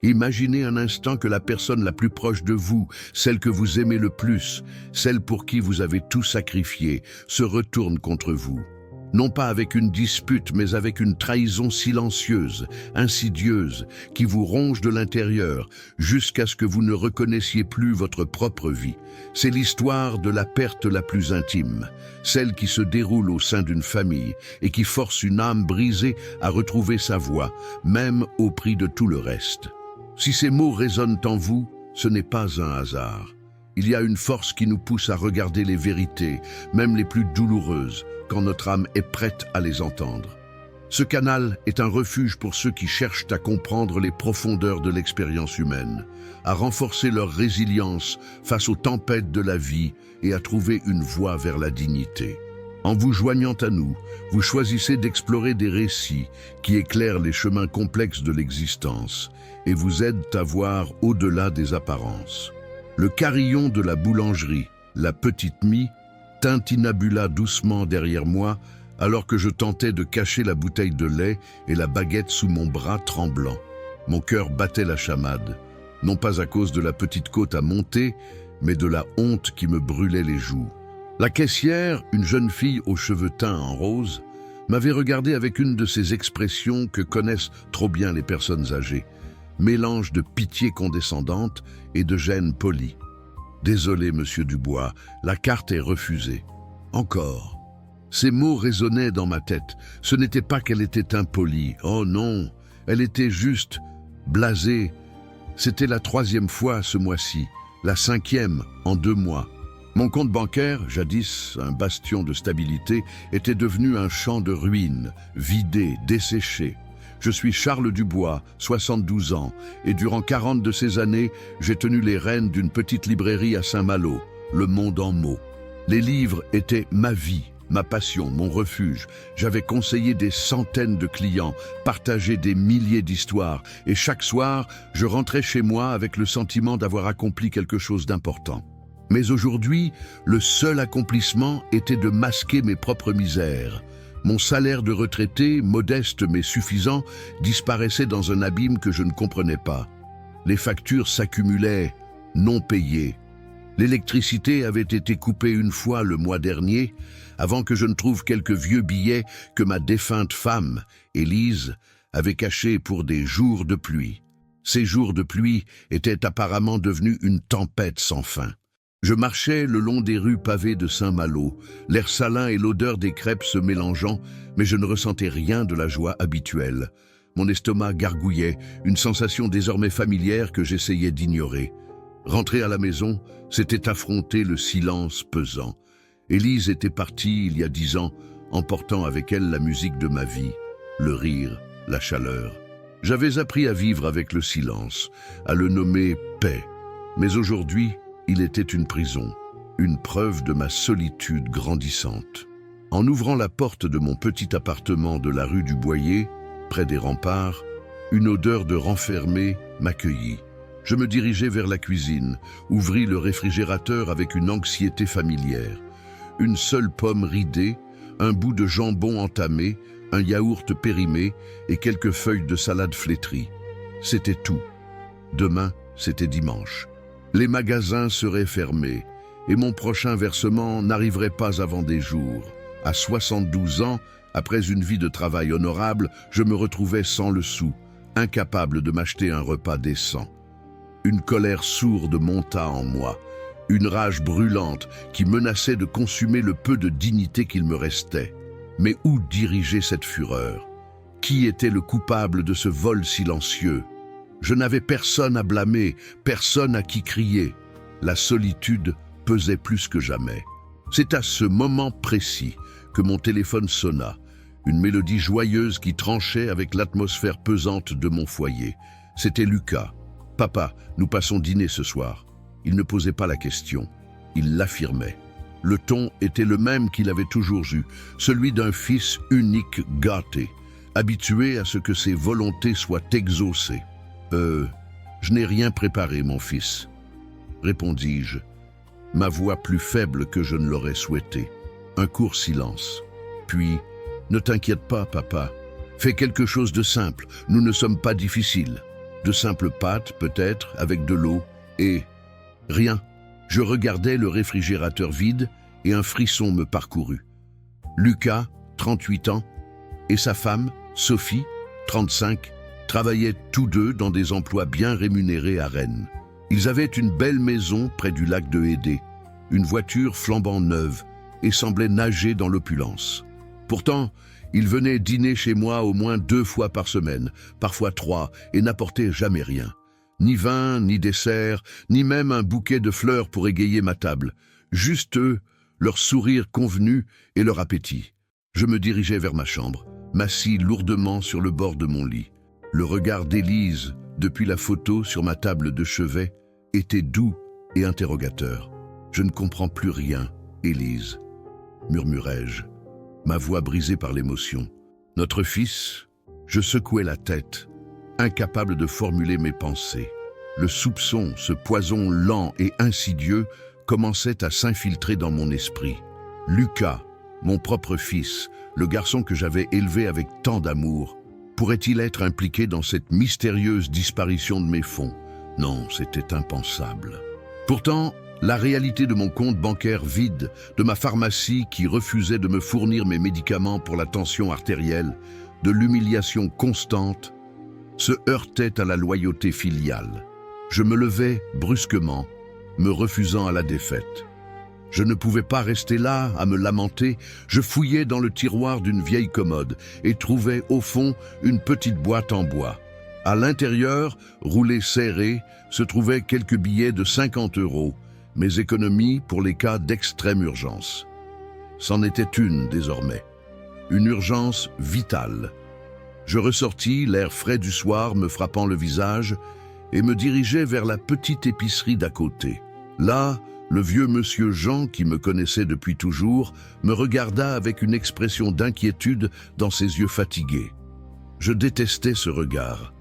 Imaginez un instant que la personne la plus proche de vous, celle que vous aimez le plus, celle pour qui vous avez tout sacrifié, se retourne contre vous. Non pas avec une dispute, mais avec une trahison silencieuse, insidieuse, qui vous ronge de l'intérieur, jusqu'à ce que vous ne reconnaissiez plus votre propre vie. C'est l'histoire de la perte la plus intime, celle qui se déroule au sein d'une famille et qui force une âme brisée à retrouver sa voix, même au prix de tout le reste. Si ces mots résonnent en vous, ce n'est pas un hasard. Il y a une force qui nous pousse à regarder les vérités, même les plus douloureuses, quand notre âme est prête à les entendre. Ce canal est un refuge pour ceux qui cherchent à comprendre les profondeurs de l'expérience humaine, à renforcer leur résilience face aux tempêtes de la vie et à trouver une voie vers la dignité. En vous joignant à nous, vous choisissez d'explorer des récits qui éclairent les chemins complexes de l'existence et vous aident à voir au-delà des apparences. Le carillon de la boulangerie, la petite Mie, tintinabula doucement derrière moi alors que je tentais de cacher la bouteille de lait et la baguette sous mon bras tremblant. Mon cœur battait la chamade, non pas à cause de la petite côte à monter, mais de la honte qui me brûlait les joues. La caissière, une jeune fille aux cheveux teints en rose, m'avait regardé avec une de ces expressions que connaissent trop bien les personnes âgées, mélange de pitié condescendante et de gêne polie. Désolé, monsieur Dubois, la carte est refusée. Encore. Ces mots résonnaient dans ma tête. Ce n'était pas qu'elle était impolie. Oh non, elle était juste blasée. C'était la 3e fois ce mois-ci, la 5e en 2 mois. Mon compte bancaire, jadis un bastion de stabilité, était devenu un champ de ruines, vidé, desséché. Je suis Charles Dubois, 72 ans, et durant 40 de ces années, j'ai tenu les rênes d'une petite librairie à Saint-Malo, Le Monde en mots. Les livres étaient ma vie, ma passion, mon refuge. J'avais conseillé des centaines de clients, partagé des milliers d'histoires, et chaque soir, je rentrais chez moi avec le sentiment d'avoir accompli quelque chose d'important. Mais aujourd'hui, le seul accomplissement était de masquer mes propres misères. Mon salaire de retraité, modeste mais suffisant, disparaissait dans un abîme que je ne comprenais pas. Les factures s'accumulaient, non payées. L'électricité avait été coupée une fois le mois dernier, avant que je ne trouve quelques vieux billets que ma défunte femme, Élise, avait cachés pour des jours de pluie. Ces jours de pluie étaient apparemment devenus une tempête sans fin. Je marchais le long des rues pavées de Saint-Malo, l'air salin et l'odeur des crêpes se mélangeant, mais je ne ressentais rien de la joie habituelle. Mon estomac gargouillait, une sensation désormais familière que j'essayais d'ignorer. Rentrer à la maison, c'était affronter le silence pesant. Élise était partie il y a 10 ans, emportant avec elle la musique de ma vie, le rire, la chaleur. J'avais appris à vivre avec le silence, à le nommer paix. Mais aujourd'hui, il était une prison, une preuve de ma solitude grandissante. En ouvrant la porte de mon petit appartement de la rue du Boyer, près des remparts, une odeur de renfermé m'accueillit. Je me dirigeai vers la cuisine, ouvris le réfrigérateur avec une anxiété familière. Une seule pomme ridée, un bout de jambon entamé, un yaourt périmé et quelques feuilles de salade flétrie. C'était tout. Demain, c'était dimanche. Les magasins seraient fermés et mon prochain versement n'arriverait pas avant des jours. À 72 ans, après une vie de travail honorable, je me retrouvais sans le sou, incapable de m'acheter un repas décent. Une colère sourde monta en moi, une rage brûlante qui menaçait de consumer le peu de dignité qu'il me restait. Mais où diriger cette fureur? Qui était le coupable de ce vol silencieux? Je n'avais personne à blâmer, personne à qui crier. La solitude pesait plus que jamais. C'est à ce moment précis que mon téléphone sonna, une mélodie joyeuse qui tranchait avec l'atmosphère pesante de mon foyer. C'était Lucas. « Papa, nous passons dîner ce soir. » Il ne posait pas la question, il l'affirmait. Le ton était le même qu'il avait toujours eu, celui d'un fils unique gâté, habitué à ce que ses volontés soient exaucées. Je n'ai rien préparé, mon fils, répondis-je, ma voix plus faible que je ne l'aurais souhaité. Un court silence. Puis, ne t'inquiète pas, papa. Fais quelque chose de simple, nous ne sommes pas difficiles. De simples pâtes, peut-être, avec de l'eau, et rien. Je regardais le réfrigérateur vide et un frisson me parcourut. Lucas, 38 ans, et sa femme, Sophie, 35, travaillaient tous deux dans des emplois bien rémunérés à Rennes. Ils avaient une belle maison près du lac de Hédé, une voiture flambant neuve et semblaient nager dans l'opulence. Pourtant, ils venaient dîner chez moi au moins 2 fois par semaine, parfois 3, et n'apportaient jamais rien. Ni vin, ni dessert, ni même un bouquet de fleurs pour égayer ma table. Juste eux, leur sourire convenu et leur appétit. Je me dirigeais vers ma chambre, m'assis lourdement sur le bord de mon lit. Le regard d'Élise, depuis la photo sur ma table de chevet, était doux et interrogateur. « Je ne comprends plus rien, Élise, » murmurai-je, ma voix brisée par l'émotion. « Notre fils ?» Je secouais la tête, incapable de formuler mes pensées. Le soupçon, ce poison lent et insidieux, commençait à s'infiltrer dans mon esprit. Lucas, mon propre fils, le garçon que j'avais élevé avec tant d'amour, pourrait-il être impliqué dans cette mystérieuse disparition de mes fonds? Non, c'était impensable. Pourtant, la réalité de mon compte bancaire vide, de ma pharmacie qui refusait de me fournir mes médicaments pour la tension artérielle, de l'humiliation constante, se heurtait à la loyauté filiale. Je me levai brusquement, me refusant à la défaite. Je ne pouvais pas rester là à me lamenter. Je fouillais dans le tiroir d'une vieille commode et trouvais au fond une petite boîte en bois. À l'intérieur, roulée serrée, se trouvaient quelques billets de 50 €, mes économies pour les cas d'extrême urgence. C'en était une désormais, une urgence vitale. Je ressortis, l'air frais du soir me frappant le visage, et me dirigeai vers la petite épicerie d'à côté. Là, le vieux monsieur Jean, qui me connaissait depuis toujours, me regarda avec une expression d'inquiétude dans ses yeux fatigués. Je détestais ce regard,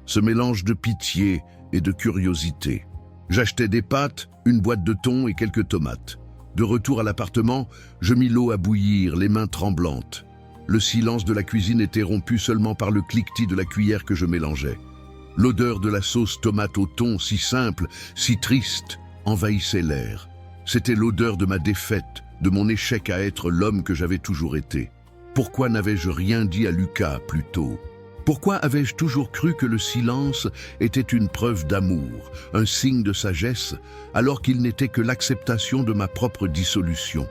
ce mélange de pitié et de curiosité. J'achetai des pâtes, une boîte de thon et quelques tomates. De retour à l'appartement, je mis l'eau à bouillir, les mains tremblantes. Le silence de la cuisine était rompu seulement par le cliquetis de la cuillère que je mélangeais. L'odeur de la sauce tomate au thon, si simple, si triste, envahissait l'air. C'était l'odeur de ma défaite, de mon échec à être l'homme que j'avais toujours été. Pourquoi n'avais-je rien dit à Lucas plus tôt? Pourquoi avais-je toujours cru que le silence était une preuve d'amour, un signe de sagesse, alors qu'il n'était que l'acceptation de ma propre dissolution?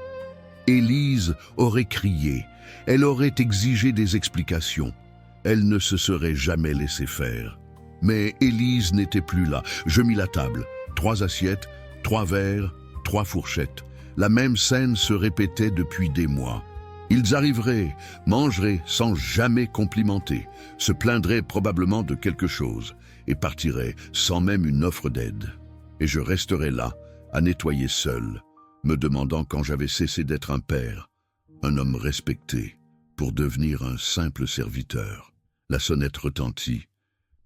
Élise aurait crié, elle aurait exigé des explications. Elle ne se serait jamais laissée faire. Mais Élise n'était plus là. Je mis la table. 3 assiettes, 3 verres, 3 fourchettes. La même scène se répétait depuis des mois. Ils arriveraient, mangeraient sans jamais complimenter, se plaindraient probablement de quelque chose et partiraient sans même une offre d'aide. Et je resterais là, à nettoyer seul, me demandant quand j'avais cessé d'être un père, un homme respecté, pour devenir un simple serviteur. La sonnette retentit,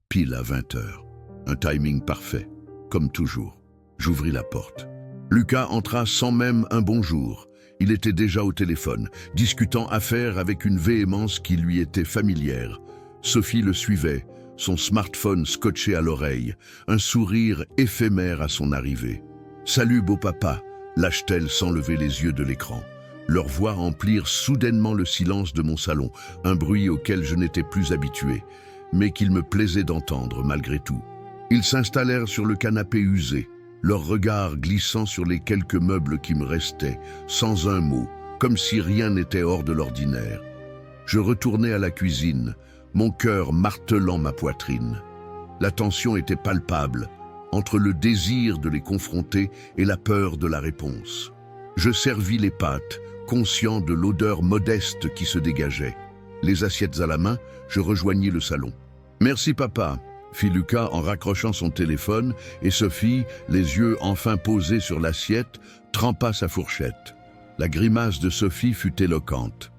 pile à 20 heures. Un timing parfait, comme toujours. J'ouvris la porte. Lucas entra sans même un bonjour. Il était déjà au téléphone, discutant affaires avec une véhémence qui lui était familière. Sophie le suivait, son smartphone scotché à l'oreille, un sourire éphémère à son arrivée. « Salut beau papa !» lâche-t-elle sans lever les yeux de l'écran. Leurs voix remplirent soudainement le silence de mon salon, un bruit auquel je n'étais plus habitué, mais qu'il me plaisait d'entendre malgré tout. Ils s'installèrent sur le canapé usé, leurs regards glissant sur les quelques meubles qui me restaient, sans un mot, comme si rien n'était hors de l'ordinaire. Je retournai à la cuisine, mon cœur martelant ma poitrine. La tension était palpable, entre le désir de les confronter et la peur de la réponse. Je servis les pâtes, conscient de l'odeur modeste qui se dégageait. Les assiettes à la main, je rejoignis le salon. « Merci papa !» fit Lucas en raccrochant son téléphone, et Sophie, les yeux enfin posés sur l'assiette, trempa sa fourchette. La grimace de Sophie fut éloquente.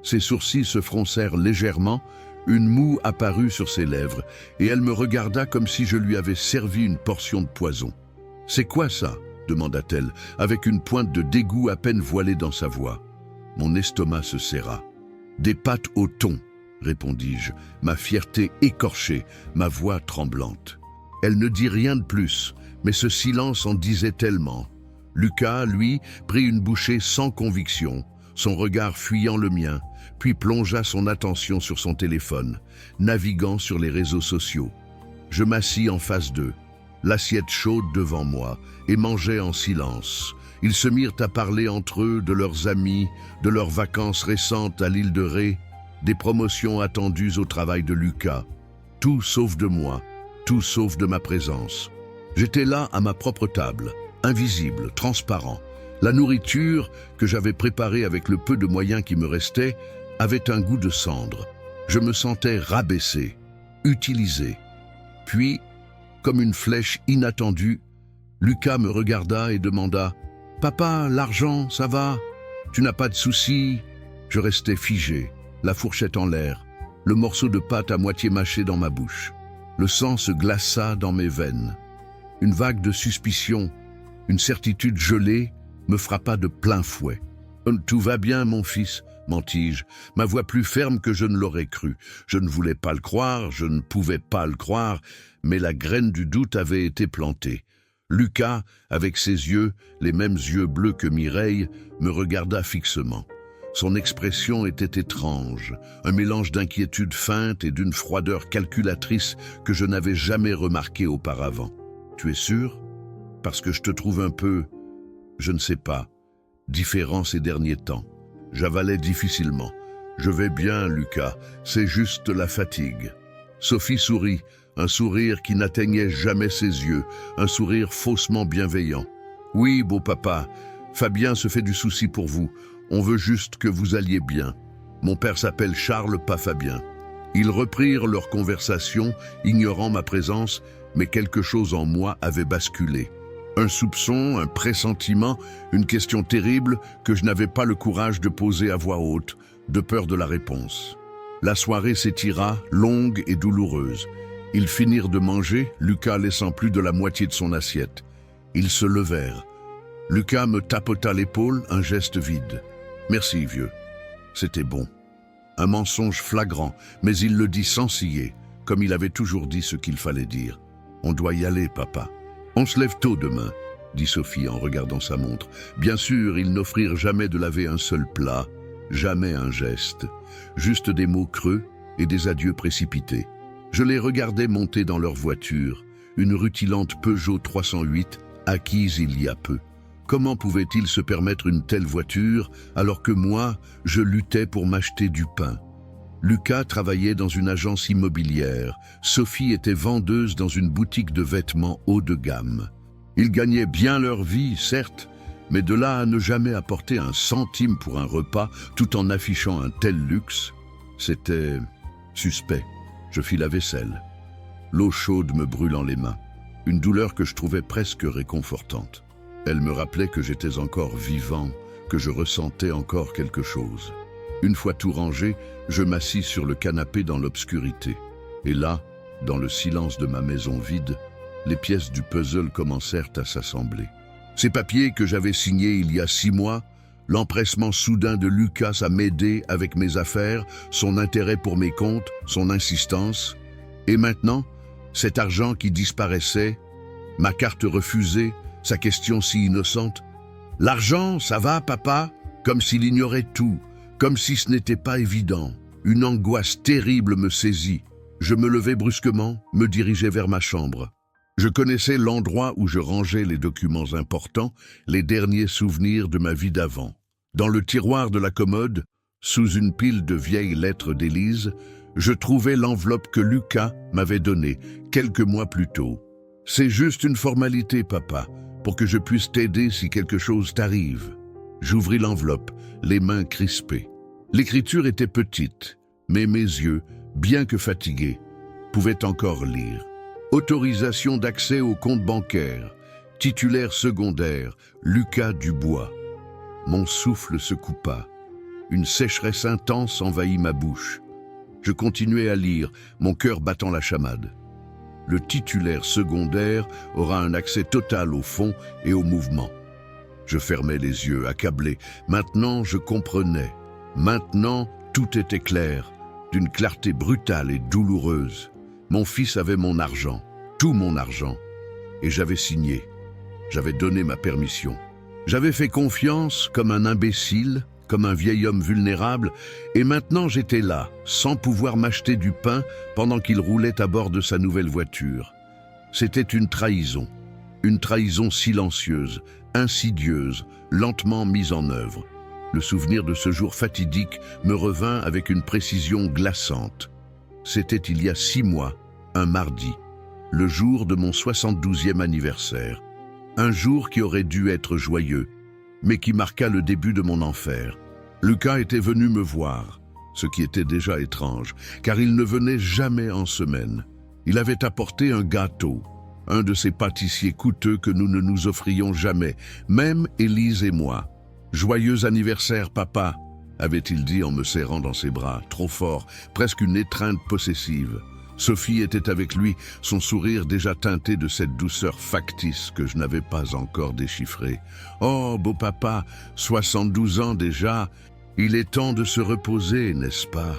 Ses sourcils se froncèrent légèrement, une moue apparut sur ses lèvres, et elle me regarda comme si je lui avais servi une portion de poison. « C'est quoi ça ?» demanda-t-elle, avec une pointe de dégoût à peine voilée dans sa voix. Mon estomac se serra. « Des pâtes au thon !» répondis-je, ma fierté écorchée, ma voix tremblante. Elle ne dit rien de plus, mais ce silence en disait tellement. Lucas, lui, prit une bouchée sans conviction, son regard fuyant le mien, puis plongea son attention sur son téléphone, naviguant sur les réseaux sociaux. Je m'assis en face d'eux, l'assiette chaude devant moi, et mangeais en silence. Ils se mirent à parler entre eux de leurs amis, de leurs vacances récentes à l'île de Ré, des promotions attendues au travail de Lucas. Tout sauf de moi, tout sauf de ma présence. J'étais là à ma propre table, invisible, transparent. La nourriture que j'avais préparée avec le peu de moyens qui me restaient avait un goût de cendre. Je me sentais rabaissé, utilisé. Puis, comme une flèche inattendue, Lucas me regarda et demanda « Papa, l'argent, ça va? Tu n'as pas de soucis ?» Je restais figé, la fourchette en l'air, le morceau de pâte à moitié mâché dans ma bouche. Le sang se glaça dans mes veines. Une vague de suspicion, une certitude gelée, me frappa de plein fouet. « Tout va bien, mon fils », mentis-je, ma voix plus ferme que je ne l'aurais cru. Je ne voulais pas le croire, je ne pouvais pas le croire, mais la graine du doute avait été plantée. Lucas, avec ses yeux, les mêmes yeux bleus que Mireille, me regarda fixement. Son expression était étrange, un mélange d'inquiétude feinte et d'une froideur calculatrice que je n'avais jamais remarquée auparavant. « Tu es sûr? Parce que je te trouve un peu, je ne sais pas, différent ces derniers temps. » J'avalais difficilement. « Je vais bien, Lucas, c'est juste la fatigue. » Sophie sourit, un sourire qui n'atteignait jamais ses yeux, un sourire faussement bienveillant. « Oui, beau papa, Fabien se fait du souci pour vous. On veut juste que vous alliez bien. Mon père s'appelle Charles, pas Fabien. » Ils reprirent leur conversation, ignorant ma présence, mais quelque chose en moi avait basculé. Un soupçon, un pressentiment, une question terrible que je n'avais pas le courage de poser à voix haute, de peur de la réponse. La soirée s'étira, longue et douloureuse. Ils finirent de manger, Lucas laissant plus de la moitié de son assiette. Ils se levèrent. Lucas me tapota l'épaule, un geste vide. « Merci, vieux. C'était bon. » Un mensonge flagrant, mais il le dit sans ciller, comme il avait toujours dit ce qu'il fallait dire. « On doit y aller, papa. » « On se lève tôt demain, » dit Sophie en regardant sa montre. Bien sûr, ils n'offrirent jamais de laver un seul plat, jamais un geste, juste des mots creux et des adieux précipités. Je les regardais monter dans leur voiture, une rutilante Peugeot 308, acquise il y a peu. Comment pouvaient-ils se permettre une telle voiture alors que moi, je luttais pour m'acheter du pain? Lucas travaillait dans une agence immobilière. Sophie était vendeuse dans une boutique de vêtements haut de gamme. Ils gagnaient bien leur vie, certes, mais de là à ne jamais apporter un centime pour un repas tout en affichant un tel luxe, c'était suspect. Je fis la vaisselle. L'eau chaude me brûlant les mains. Une douleur que je trouvais presque réconfortante. Elle me rappelait que j'étais encore vivant, que je ressentais encore quelque chose. Une fois tout rangé, je m'assis sur le canapé dans l'obscurité. Et là, dans le silence de ma maison vide, les pièces du puzzle commencèrent à s'assembler. Ces papiers que j'avais signés il y a 6 mois, l'empressement soudain de Lucas à m'aider avec mes affaires, son intérêt pour mes comptes, son insistance, et maintenant, cet argent qui disparaissait, ma carte refusée, sa question si innocente. « L'argent, ça va, papa ?» Comme s'il ignorait tout. Comme si ce n'était pas évident. Une angoisse terrible me saisit. Je me levai brusquement, me dirigeai vers ma chambre. Je connaissais l'endroit où je rangeais les documents importants, les derniers souvenirs de ma vie d'avant. Dans le tiroir de la commode, sous une pile de vieilles lettres d'Élise, je trouvais l'enveloppe que Lucas m'avait donnée quelques mois plus tôt. « C'est juste une formalité, papa, pour que je puisse t'aider si quelque chose t'arrive. » J'ouvris l'enveloppe, les mains crispées. L'écriture était petite, mais mes yeux, bien que fatigués, pouvaient encore lire. Autorisation d'accès au compte bancaire, titulaire secondaire, Lucas Dubois. Mon souffle se coupa. Une sécheresse intense envahit ma bouche. Je continuai à lire, mon cœur battant la chamade. Le titulaire secondaire aura un accès total au fonds et au mouvement. Je fermais les yeux, accablé. Maintenant, je comprenais. Maintenant, tout était clair. d'une clarté brutale et douloureuse. Mon fils avait mon argent, tout mon argent, et j'avais signé. J'avais donné ma permission. J'avais fait confiance comme un imbécile, comme un vieil homme vulnérable, et maintenant j'étais là, sans pouvoir m'acheter du pain pendant qu'il roulait à bord de sa nouvelle voiture. C'était une trahison silencieuse, insidieuse, lentement mise en œuvre. Le souvenir de ce jour fatidique me revint avec une précision glaçante. C'était il y a 6 mois, un mardi, le jour de mon 72e anniversaire. Un jour qui aurait dû être joyeux, mais qui marqua le début de mon enfer. Lucas était venu me voir, ce qui était déjà étrange, car il ne venait jamais en semaine. Il avait apporté un gâteau, un de ces pâtissiers coûteux que nous ne nous offrions jamais, même Élise et moi. « Joyeux anniversaire, papa !» avait-il dit en me serrant dans ses bras, trop fort, presque une étreinte possessive. Sophie était avec lui, son sourire déjà teinté de cette douceur factice que je n'avais pas encore déchiffrée. « Oh, beau papa, 72 ans déjà, il est temps de se reposer, n'est-ce pas ?»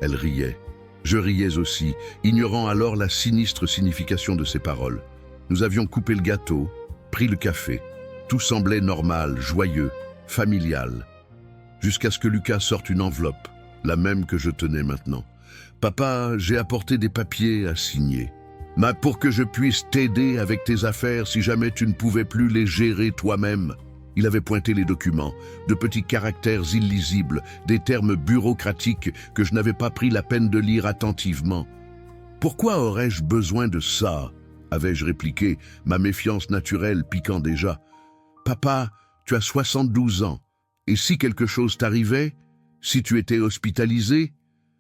Elle riait. Je riais aussi, ignorant alors la sinistre signification de ses paroles. Nous avions coupé le gâteau, pris le café. Tout semblait normal, joyeux, familial. Jusqu'à ce que Lucas sorte une enveloppe, la même que je tenais maintenant. « Papa, j'ai apporté des papiers à signer. Mais pour que je puisse t'aider avec tes affaires si jamais tu ne pouvais plus les gérer toi-même. » Il avait pointé les documents, de petits caractères illisibles, des termes bureaucratiques que je n'avais pas pris la peine de lire attentivement. « Pourquoi aurais-je besoin de ça ?» avais-je répliqué, ma méfiance naturelle piquant déjà. « Papa, tu as 72 ans, et si quelque chose t'arrivait, si tu étais hospitalisé,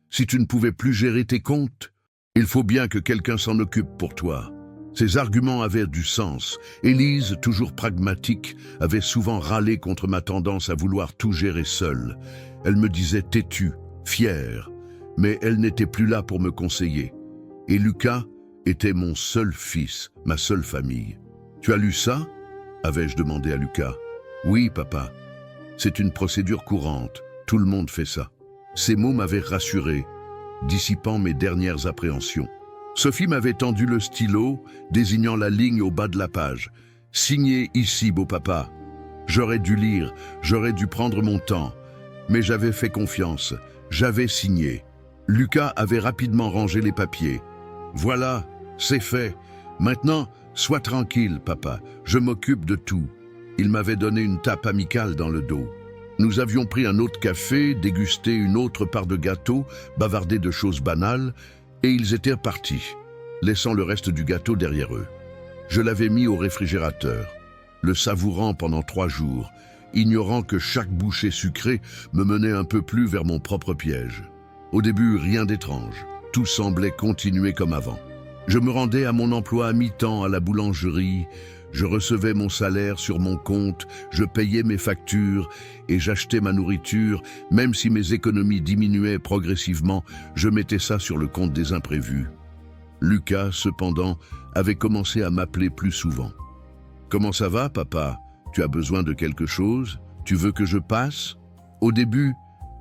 si tu ne pouvais plus gérer tes comptes, il faut bien que quelqu'un s'en occupe pour toi. » Ces arguments avaient du sens. Élise, toujours pragmatique, avait souvent râlé contre ma tendance à vouloir tout gérer seule. Elle me disait têtue, fière, mais elle n'était plus là pour me conseiller. Et Lucas était mon seul fils, ma seule famille. « Tu as lu ça ?» avais-je demandé à Lucas. « Oui, papa. C'est une procédure courante. Tout le monde fait ça. » Ces mots m'avaient rassuré, dissipant mes dernières appréhensions. Sophie m'avait tendu le stylo, désignant la ligne au bas de la page. « Signé ici, beau papa. » J'aurais dû lire, j'aurais dû prendre mon temps. Mais j'avais fait confiance, j'avais signé. Lucas avait rapidement rangé les papiers. « Voilà, c'est fait. Maintenant, sois tranquille, papa. Je m'occupe de tout. » Il m'avait donné une tape amicale dans le dos. Nous avions pris un autre café, dégusté une autre part de gâteau, bavardé de choses banales, et ils étaient partis, laissant le reste du gâteau derrière eux. Je l'avais mis au réfrigérateur, le savourant pendant 3 jours, ignorant que chaque bouchée sucrée me menait un peu plus vers mon propre piège. Au début, rien d'étrange, tout semblait continuer comme avant. Je me rendais à mon emploi à mi-temps à la boulangerie, je recevais mon salaire sur mon compte, je payais mes factures et j'achetais ma nourriture, même si mes économies diminuaient progressivement, je mettais ça sur le compte des imprévus. Lucas, cependant, avait commencé à m'appeler plus souvent. « Comment ça va, papa? Tu as besoin de quelque chose? Tu veux que je passe ?» Au début,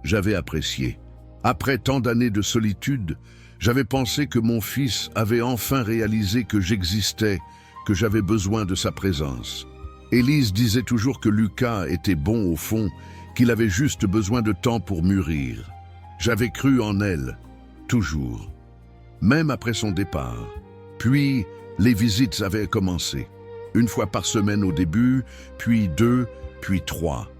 j'avais apprécié. Après tant d'années de solitude, j'avais pensé que mon fils avait enfin réalisé que j'existais, que j'avais besoin de sa présence. Élise disait toujours que Lucas était bon au fond, qu'il avait juste besoin de temps pour mûrir. J'avais cru en elle, toujours, même après son départ. Puis, les visites avaient commencé. 1 fois par semaine au début, puis 2, puis 3.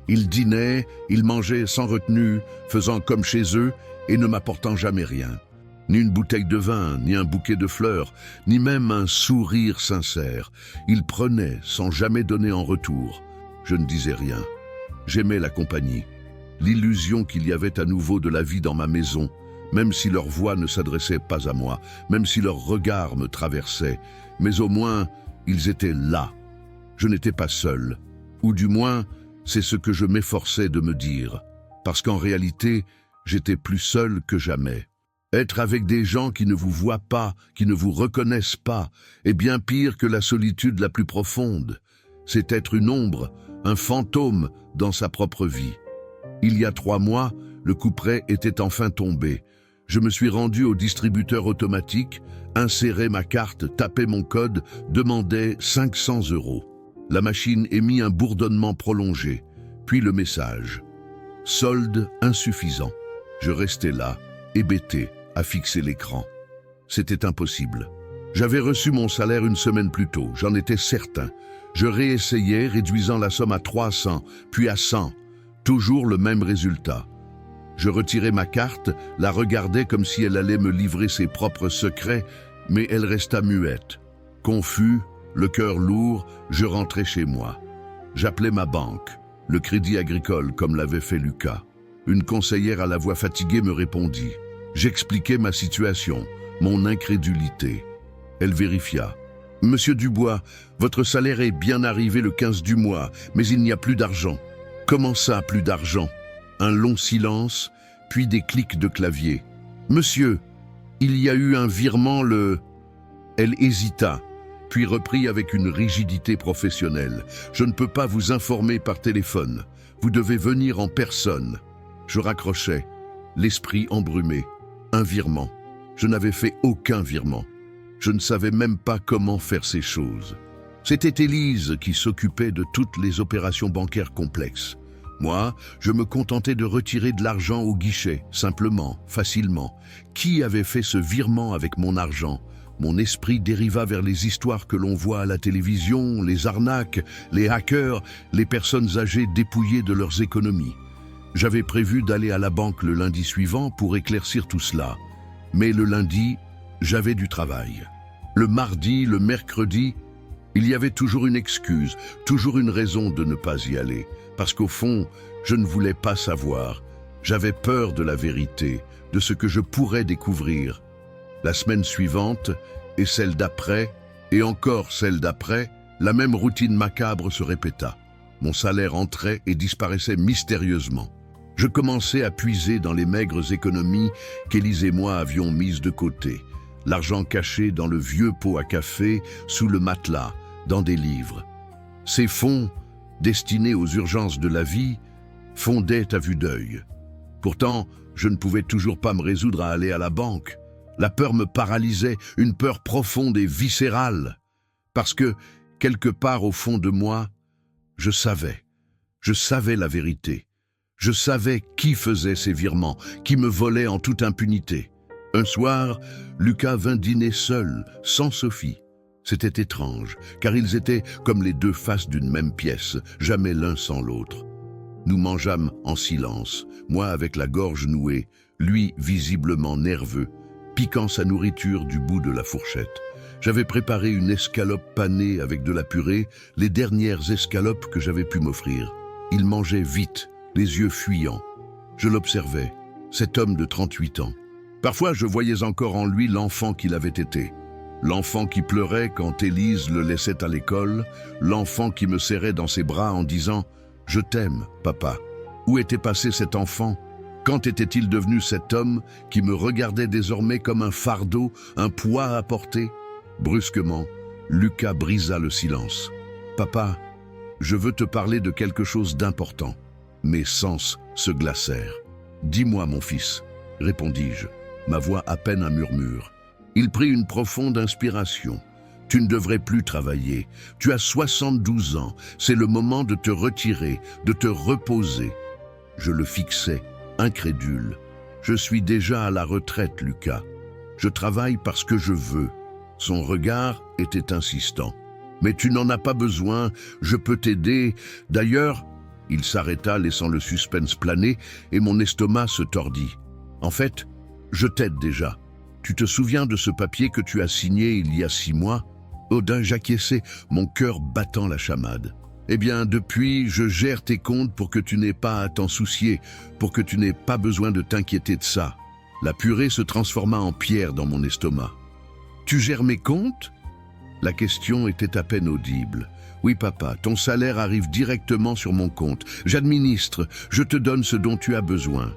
Ils dînaient, ils mangeaient sans retenue, faisant comme chez eux et ne m'apportant jamais rien. Ni une bouteille de vin, ni un bouquet de fleurs, ni même un sourire sincère. Ils prenaient sans jamais donner en retour. Je ne disais rien. J'aimais la compagnie, l'illusion qu'il y avait à nouveau de la vie dans ma maison, même si leur voix ne s'adressait pas à moi, même si leur regard me traversait, mais au moins, ils étaient là. Je n'étais pas seul, ou du moins, c'est ce que je m'efforçais de me dire, parce qu'en réalité, j'étais plus seul que jamais. Être avec des gens qui ne vous voient pas, qui ne vous reconnaissent pas, est bien pire que la solitude la plus profonde. C'est être une ombre, un fantôme dans sa propre vie. Il y a 3 mois, le couperet était enfin tombé. Je me suis rendu au distributeur automatique, inséré ma carte, tapé mon code, demandé 500 €. La machine émit un bourdonnement prolongé, puis le message. Solde insuffisant. Je restais là, hébété, à fixer l'écran. C'était impossible. J'avais reçu mon salaire une semaine plus tôt, j'en étais certain. Je réessayais, réduisant la somme à 300, puis à 100. Toujours le même résultat. Je retirais ma carte, la regardais comme si elle allait me livrer ses propres secrets, mais elle resta muette. Confus, le cœur lourd, je rentrais chez moi. J'appelais ma banque, le Crédit Agricole, comme l'avait fait Lucas. Une conseillère à la voix fatiguée me répondit. J'expliquai ma situation, mon incrédulité. Elle vérifia. « Monsieur Dubois, votre salaire est bien arrivé le 15 du mois, mais il n'y a plus d'argent. » « Comment ça, plus d'argent ?» Un long silence, puis des clics de clavier. « Monsieur, il y a eu un virement le... » Elle hésita, puis reprit avec une rigidité professionnelle. « Je ne peux pas vous informer par téléphone. Vous devez venir en personne. » Je raccrochais, l'esprit embrumé. Un virement. Je n'avais fait aucun virement. Je ne savais même pas comment faire ces choses. C'était Élise qui s'occupait de toutes les opérations bancaires complexes. Moi, je me contentais de retirer de l'argent au guichet, simplement, facilement. Qui avait fait ce virement avec mon argent ? Mon esprit dériva vers les histoires que l'on voit à la télévision, les arnaques, les hackers, les personnes âgées dépouillées de leurs économies. J'avais prévu d'aller à la banque le lundi suivant pour éclaircir tout cela. Mais le lundi, j'avais du travail. Le mardi, le mercredi, il y avait toujours une excuse, toujours une raison de ne pas y aller. Parce qu'au fond, je ne voulais pas savoir. J'avais peur de la vérité, de ce que je pourrais découvrir. La semaine suivante, et celle d'après, et encore celle d'après, la même routine macabre se répéta. Mon salaire entrait et disparaissait mystérieusement. Je commençais à puiser dans les maigres économies qu'Élise et moi avions mises de côté. L'argent caché dans le vieux pot à café, sous le matelas, dans des livres. Ces fonds, destinés aux urgences de la vie, fondaient à vue d'œil. Pourtant, je ne pouvais toujours pas me résoudre à aller à la banque. La peur me paralysait, une peur profonde et viscérale. Parce que, quelque part au fond de moi, je savais la vérité. Je savais qui faisait ces virements, qui me volait en toute impunité. Un soir, Lucas vint dîner seul, sans Sophie. C'était étrange, car ils étaient comme les deux faces d'une même pièce, jamais l'un sans l'autre. Nous mangeâmes en silence, moi avec la gorge nouée, lui visiblement nerveux, piquant sa nourriture du bout de la fourchette. J'avais préparé une escalope panée avec de la purée, les dernières escalopes que j'avais pu m'offrir. Il mangeait vite, les yeux fuyants. Je l'observais, cet homme de 38 ans. Parfois, je voyais encore en lui l'enfant qu'il avait été. L'enfant qui pleurait quand Élise le laissait à l'école, l'enfant qui me serrait dans ses bras en disant « Je t'aime, papa ». Où était passé cet enfant ? Quand était-il devenu cet homme qui me regardait désormais comme un fardeau, un poids à porter ? Brusquement, Lucas brisa le silence. « Papa, je veux te parler de quelque chose d'important. » Mes sens se glacèrent. « Dis-moi, mon fils, » répondis-je, ma voix à peine un murmure. Il prit une profonde inspiration. « Tu ne devrais plus travailler. Tu as 72 ans. C'est le moment de te retirer, de te reposer. » Je le fixais, incrédule. « Je suis déjà à la retraite, Lucas. Je travaille parce que je veux. » Son regard était insistant. « Mais tu n'en as pas besoin, je peux t'aider. D'ailleurs... » Il s'arrêta, laissant le suspense planer, et mon estomac se tordit. « En fait, je t'aide déjà. Tu te souviens de ce papier que tu as signé il y a 6 mois ?» Odin j'acquiesçai, mon cœur battant la chamade. « Eh bien, depuis, je gère tes comptes pour que tu n'aies pas à t'en soucier, pour que tu n'aies pas besoin de t'inquiéter de ça. » La purée se transforma en pierre dans mon estomac. « Tu gères mes comptes ?» La question était à peine audible. « Oui, papa, ton salaire arrive directement sur mon compte. J'administre, je te donne ce dont tu as besoin. »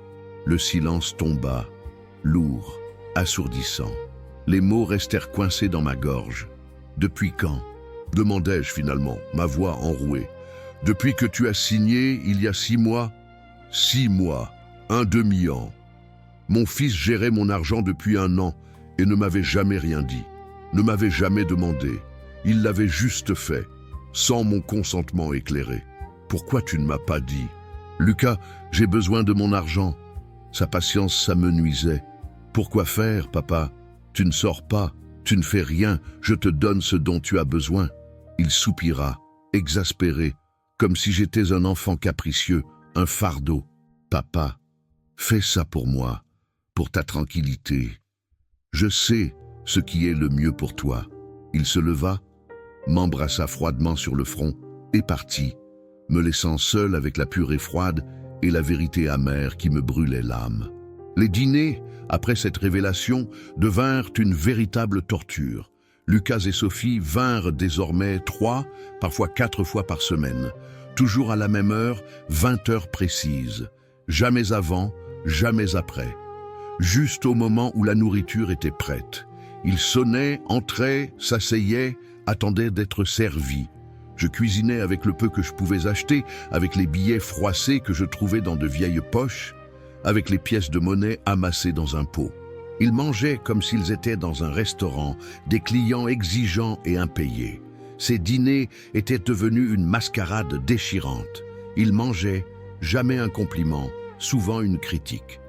Le silence tomba, lourd, assourdissant. Les mots restèrent coincés dans ma gorge. « Depuis quand ?» demandai-je finalement, ma voix enrouée. « Depuis que tu as signé, il y a 6 mois ?»« 6 mois, un demi-an. » Mon fils gérait mon argent depuis 1 an et ne m'avait jamais rien dit, ne m'avait jamais demandé. Il l'avait juste fait, sans mon consentement éclairé. Pourquoi tu ne m'as pas dit? Lucas, j'ai besoin de mon argent. Sa patience s'amenuisait. Pourquoi faire, papa? Tu ne sors pas, tu ne fais rien, je te donne ce dont tu as besoin. Il soupira, exaspéré, comme si j'étais un enfant capricieux, un fardeau. Papa, fais ça pour moi, pour ta tranquillité. Je sais ce qui est le mieux pour toi. Il se leva, m'embrassa froidement sur le front et partit, me laissant seul avec la purée froide et la vérité amère qui me brûlait l'âme. Les dîners, après cette révélation, devinrent une véritable torture. Lucas et Sophie vinrent désormais 3, parfois 4 fois par semaine, toujours à la même heure, 20 heures précises, jamais avant, jamais après. Juste au moment où la nourriture était prête. Ils sonnaient, entraient, s'asseyaient, attendaient d'être servis. Je cuisinais avec le peu que je pouvais acheter, avec les billets froissés que je trouvais dans de vieilles poches, avec les pièces de monnaie amassées dans un pot. Ils mangeaient comme s'ils étaient dans un restaurant, des clients exigeants et impayés. Ces dîners étaient devenus une mascarade déchirante. Ils mangeaient, jamais un compliment, souvent une critique.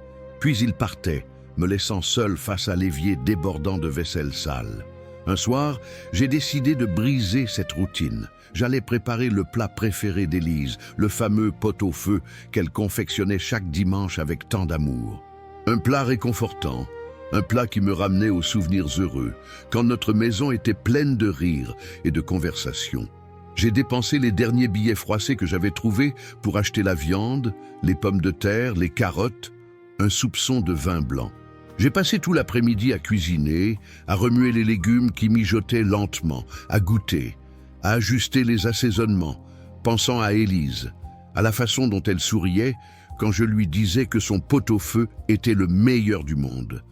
Puis ils partaient, me laissant seul face à l'évier débordant de vaisselle sale. Un soir, j'ai décidé de briser cette routine. J'allais préparer le plat préféré d'Élise, le fameux pot-au-feu qu'elle confectionnait chaque dimanche avec tant d'amour. Un plat réconfortant, un plat qui me ramenait aux souvenirs heureux, quand notre maison était pleine de rires et de conversations. J'ai dépensé les derniers billets froissés que j'avais trouvés pour acheter la viande, les pommes de terre, les carottes, un soupçon de vin blanc. J'ai passé tout l'après-midi à cuisiner, à remuer les légumes qui mijotaient lentement, à goûter, à ajuster les assaisonnements, pensant à Élise, à la façon dont elle souriait quand je lui disais que son pot-au-feu était le meilleur du monde.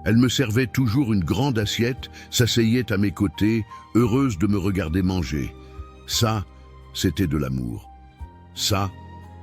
Elle me servait toujours une grande assiette, s'asseyait à mes côtés, heureuse de me regarder manger. Ça, c'était de l'amour. Ça,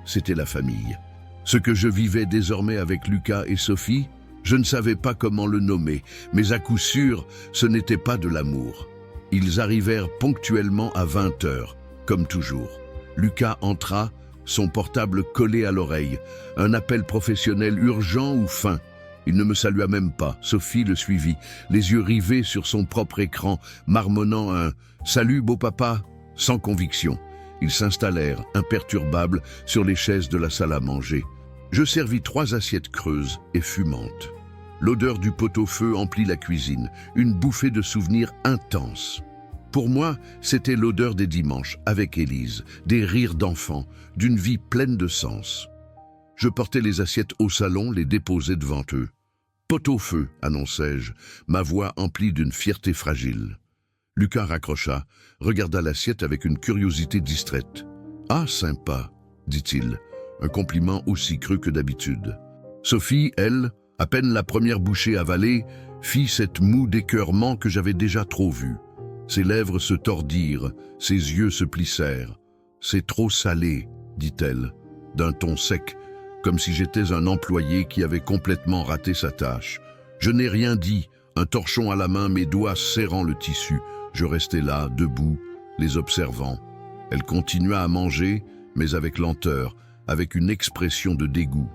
c'était la famille. Ce que je vivais désormais avec Lucas et Sophie, je ne savais pas comment le nommer, mais à coup sûr, ce n'était pas de l'amour. Ils arrivèrent ponctuellement à 20 heures, comme toujours. Lucas entra, son portable collé à l'oreille, un appel professionnel urgent ou fin. Il ne me salua même pas. Sophie le suivit, les yeux rivés sur son propre écran, marmonnant un « Salut, beau papa !» sans conviction. Ils s'installèrent, imperturbables, sur les chaises de la salle à manger. Je servis 3 assiettes creuses et fumantes. L'odeur du pot-au-feu emplit la cuisine, une bouffée de souvenirs intenses. Pour moi, c'était l'odeur des dimanches, avec Élise, des rires d'enfants, d'une vie pleine de sens. Je portais les assiettes au salon, les déposais devant eux. « Pot-au-feu », annonçai-je, ma voix emplie d'une fierté fragile. Lucas raccrocha, regarda l'assiette avec une curiosité distraite. « Ah, sympa », dit-il, un compliment aussi creux que d'habitude. Sophie, elle, à peine la première bouchée avalée, fit cette moue d'écœurement que j'avais déjà trop vue. Ses lèvres se tordirent, ses yeux se plissèrent. « C'est trop salé », dit-elle, d'un ton sec, comme si j'étais un employé qui avait complètement raté sa tâche. Je n'ai rien dit, un torchon à la main, mes doigts serrant le tissu. Je restais là, debout, les observant. Elle continua à manger, mais avec lenteur, avec une expression de dégoût.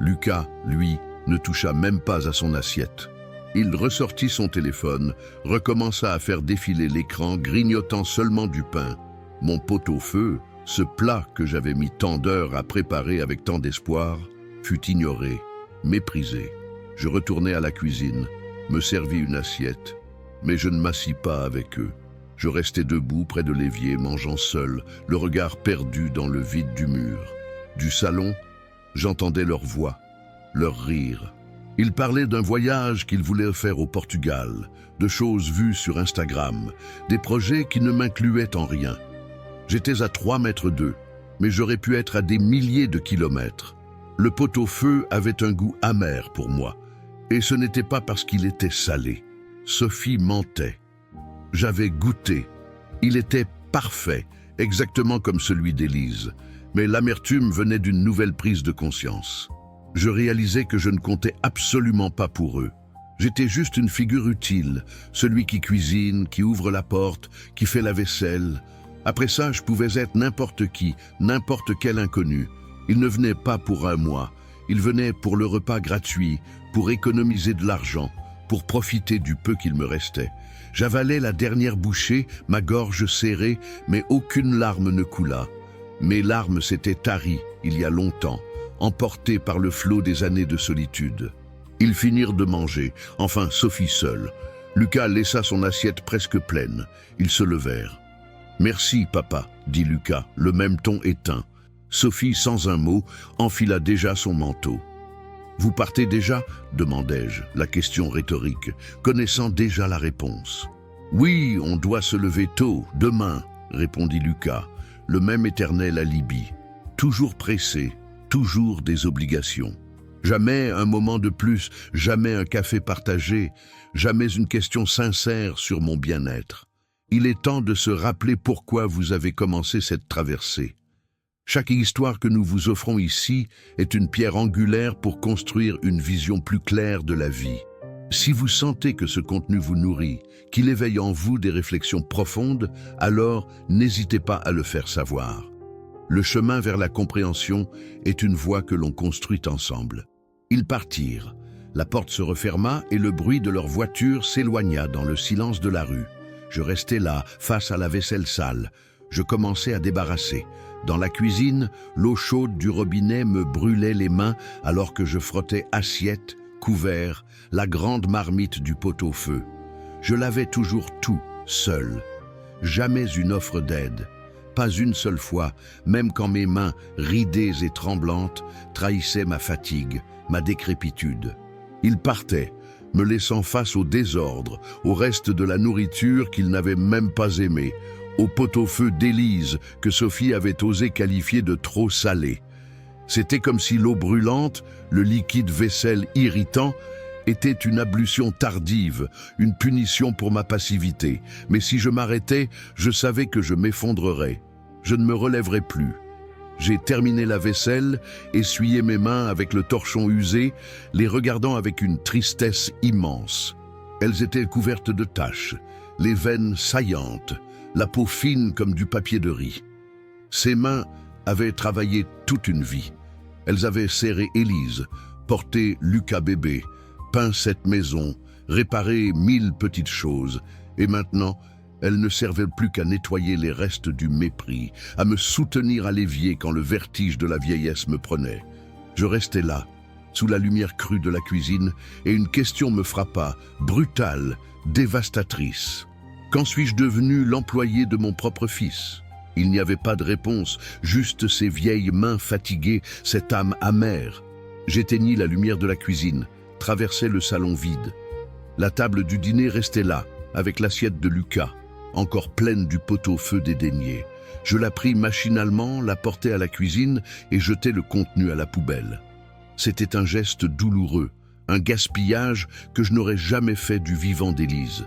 Lucas, lui, ne toucha même pas à son assiette. Il ressortit son téléphone, recommença à faire défiler l'écran, grignotant seulement du pain. Mon pot-au-feu, ce plat que j'avais mis tant d'heures à préparer avec tant d'espoir, fut ignoré, méprisé. Je retournai à la cuisine, me servis une assiette, mais je ne m'assis pas avec eux. Je restais debout près de l'évier, mangeant seul, le regard perdu dans le vide du mur. Du salon, j'entendais leurs voix, leurs rires. Ils parlaient d'un voyage qu'ils voulaient faire au Portugal, de choses vues sur Instagram, des projets qui ne m'incluaient en rien. J'étais à 3 mètres d'eux, mais j'aurais pu être à des milliers de kilomètres. Le pot-au-feu avait un goût amer pour moi, et ce n'était pas parce qu'il était salé. Sophie mentait. J'avais goûté. Il était parfait, exactement comme celui d'Élise, mais l'amertume venait d'une nouvelle prise de conscience. Je réalisais que je ne comptais absolument pas pour eux. J'étais juste une figure utile, celui qui cuisine, qui ouvre la porte, qui fait la vaisselle. Après ça, je pouvais être n'importe qui, n'importe quel inconnu. Ils ne venaient pas pour un mois, ils venaient pour le repas gratuit, pour économiser de l'argent, pour profiter du peu qu'il me restait. J'avalais la dernière bouchée, ma gorge serrée, mais aucune larme ne coula. Mes larmes s'étaient taries il y a longtemps, emportées par le flot des années de solitude. Ils finirent de manger, enfin Sophie seule. Lucas laissa son assiette presque pleine. Ils se levèrent. « Merci, papa, » dit Lucas, le même ton éteint. Sophie, sans un mot, enfila déjà son manteau. « Vous partez déjà » demandai-je, la question rhétorique, connaissant déjà la réponse. « Oui, on doit se lever tôt, demain » répondit Lucas, le même éternel alibi. Toujours pressé, toujours des obligations. Jamais un moment de plus, jamais un café partagé, jamais une question sincère sur mon bien-être. Il est temps de se rappeler pourquoi vous avez commencé cette traversée. Chaque histoire que nous vous offrons ici est une pierre angulaire pour construire une vision plus claire de la vie. Si vous sentez que ce contenu vous nourrit, qu'il éveille en vous des réflexions profondes, alors n'hésitez pas à le faire savoir. Le chemin vers la compréhension est une voie que l'on construit ensemble. Ils partirent. La porte se referma et le bruit de leur voiture s'éloigna dans le silence de la rue. Je restais là, face à la vaisselle sale. Je commençais à débarrasser. Dans la cuisine, l'eau chaude du robinet me brûlait les mains alors que je frottais assiette, couvert, la grande marmite du pot-au-feu. Je lavais toujours tout, seul. Jamais une offre d'aide. Pas une seule fois, même quand mes mains, ridées et tremblantes, trahissaient ma fatigue, ma décrépitude. Ils partaient, me laissant face au désordre, au reste de la nourriture qu'ils n'avaient même pas aimée, au pot-au-feu d'Élise que Sophie avait osé qualifier de trop salé. C'était comme si l'eau brûlante, le liquide vaisselle irritant, était une ablution tardive, une punition pour ma passivité. Mais si je m'arrêtais, je savais que je m'effondrerais. Je ne me relèverais plus. J'ai terminé la vaisselle, essuyé mes mains avec le torchon usé, les regardant avec une tristesse immense. Elles étaient couvertes de taches, les veines saillantes, la peau fine comme du papier de riz. Ces mains avaient travaillé toute une vie. Elles avaient serré Élise, porté Lucas bébé, peint cette maison, réparé 1000 petites choses, et maintenant, elles ne servaient plus qu'à nettoyer les restes du mépris, à me soutenir à l'évier quand le vertige de la vieillesse me prenait. Je restais là, sous la lumière crue de la cuisine, et une question me frappa, brutale, dévastatrice. Quand suis-je devenu l'employé de mon propre fils ? Il n'y avait pas de réponse, juste ces vieilles mains fatiguées, cette âme amère. J'éteignis la lumière de la cuisine, traversai le salon vide. La table du dîner restait là, avec l'assiette de Lucas, encore pleine du pot-au-feu dédaigné. Je la pris machinalement, la portai à la cuisine et jetai le contenu à la poubelle. C'était un geste douloureux, un gaspillage que je n'aurais jamais fait du vivant d'Élise.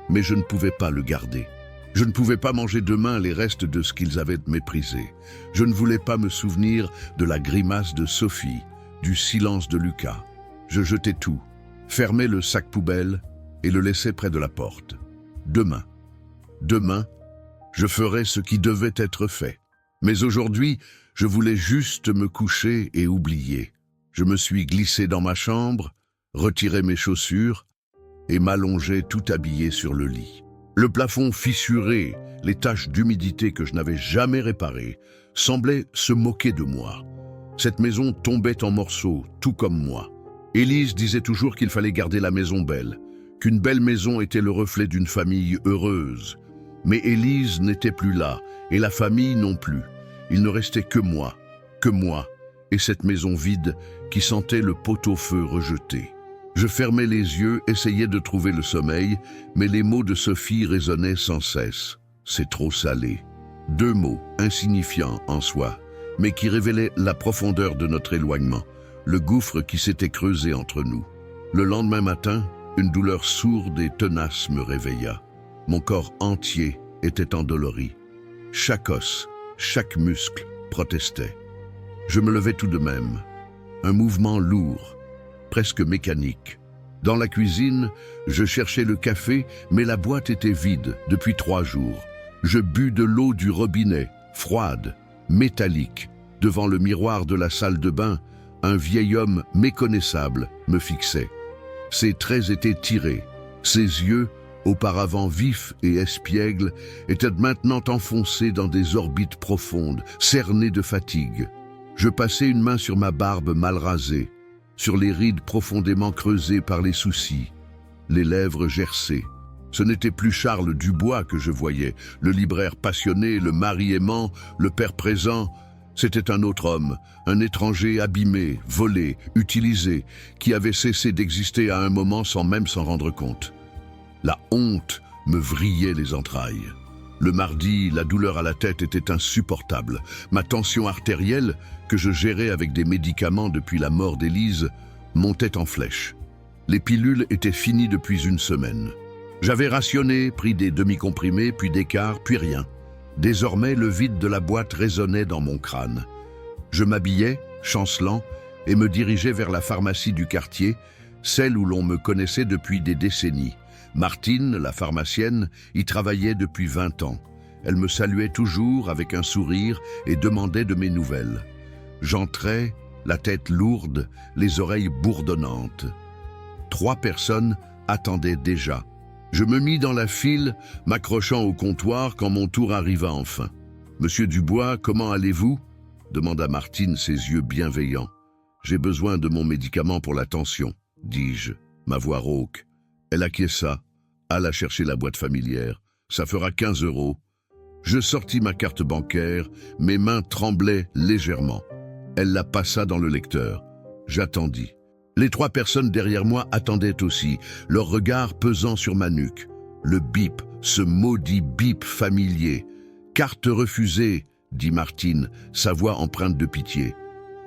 Mais je ne pouvais pas le garder. Je ne pouvais pas manger demain les restes de ce qu'ils avaient méprisé. Je ne voulais pas me souvenir de la grimace de Sophie, du silence de Lucas. Je jetai tout, fermai le sac poubelle et le laissai près de la porte. Demain, je ferai ce qui devait être fait. Mais aujourd'hui, je voulais juste me coucher et oublier. Je me suis glissé dans ma chambre, retiré mes chaussures et m'allongeai tout habillé sur le lit. Le plafond fissuré, les taches d'humidité que je n'avais jamais réparées, semblaient se moquer de moi. Cette maison tombait en morceaux, tout comme moi. Élise disait toujours qu'il fallait garder la maison belle, qu'une belle maison était le reflet d'une famille heureuse. Mais Élise n'était plus là, et la famille non plus. Il ne restait que moi, et cette maison vide qui sentait le pot-au-feu rejeté. Je fermais les yeux, essayais de trouver le sommeil, mais les mots de Sophie résonnaient sans cesse. C'est trop salé. 2 mots, insignifiants en soi, mais qui révélaient la profondeur de notre éloignement, le gouffre qui s'était creusé entre nous. Le lendemain matin, une douleur sourde et tenace me réveilla. Mon corps entier était endolori. Chaque os, chaque muscle protestait. Je me levai tout de même. un mouvement lourd, presque mécanique. Dans la cuisine, je cherchais le café, mais la boîte était vide depuis 3 jours. Je bus de l'eau du robinet, froide, métallique. Devant le miroir de la salle de bain, un vieil homme méconnaissable me fixait. Ses traits étaient tirés, ses yeux, auparavant vifs et espiègles, étaient maintenant enfoncés dans des orbites profondes, cernés de fatigue. Je passai une main sur ma barbe mal rasée, sur les rides profondément creusées par les soucis, les lèvres gercées. Ce n'était plus Charles Dubois que je voyais, le libraire passionné, le mari aimant, le père présent. C'était un autre homme, un étranger abîmé, volé, utilisé, qui avait cessé d'exister à un moment sans même s'en rendre compte. La honte me vrillait les entrailles. Le mardi, la douleur à la tête était insupportable. Ma tension artérielle, que je gérais avec des médicaments depuis la mort d'Élise, montait en flèche. Les pilules étaient finies depuis une semaine. J'avais rationné, pris des demi-comprimés, puis des quarts, puis rien. Désormais, le vide de la boîte résonnait dans mon crâne. Je m'habillais, chancelant, et me dirigeais vers la pharmacie du quartier, celle où l'on me connaissait depuis des décennies. Martine, la pharmacienne, y travaillait depuis 20 ans. Elle me saluait toujours avec un sourire et demandait de mes nouvelles. J'entrais, la tête lourde, les oreilles bourdonnantes. 3 personnes attendaient déjà. Je me mis dans la file, m'accrochant au comptoir quand mon tour arriva enfin. « Monsieur Dubois, comment allez-vous » demanda Martine, ses yeux bienveillants. « J'ai besoin de mon médicament pour la tension, » dis-je, ma voix rauque. Elle acquiesça, alla chercher la boîte familière. « Ça fera 15 €. » Je sortis ma carte bancaire, mes mains tremblaient légèrement. Elle la passa dans le lecteur. J'attendis. Les 3 personnes derrière moi attendaient aussi, leur regard pesant sur ma nuque. Le bip, ce maudit bip familier. « Carte refusée », dit Martine, sa voix empreinte de pitié.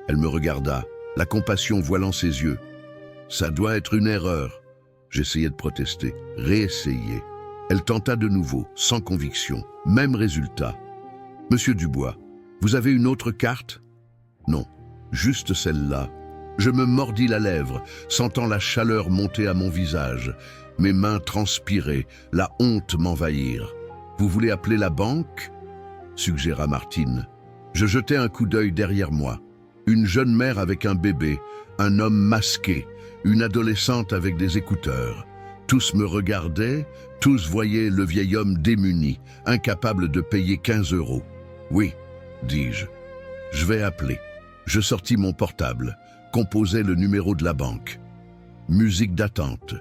Elle me regarda, la compassion voilant ses yeux. « Ça doit être une erreur. » J'essayais de protester, réessayer. Elle tenta de nouveau, sans conviction. Même résultat. « Monsieur Dubois, vous avez une autre carte ?»« Non, juste celle-là. » Je me mordis la lèvre, sentant la chaleur monter à mon visage. Mes mains transpiraient, la honte m'envahir. « Vous voulez appeler la banque ?» suggéra Martine. Je jetai un coup d'œil derrière moi. Une jeune mère avec un bébé, un homme masqué, une adolescente avec des écouteurs. Tous me regardaient, tous voyaient le vieil homme démuni, incapable de payer 15 €. « Oui, dis-je. Je vais appeler. » Je sortis mon portable, composait le numéro de la banque. Musique d'attente.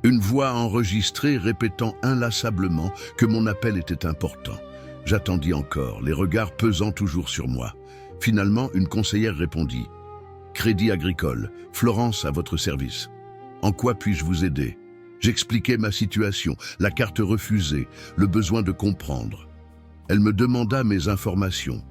Une voix enregistrée répétant inlassablement que mon appel était important. J'attendis encore, les regards pesant toujours sur moi. Finalement, une conseillère répondit. « Crédit Agricole, Florence à votre service. En quoi puis-je vous aider ?» J'expliquai ma situation, la carte refusée, le besoin de comprendre. Elle me demanda mes informations.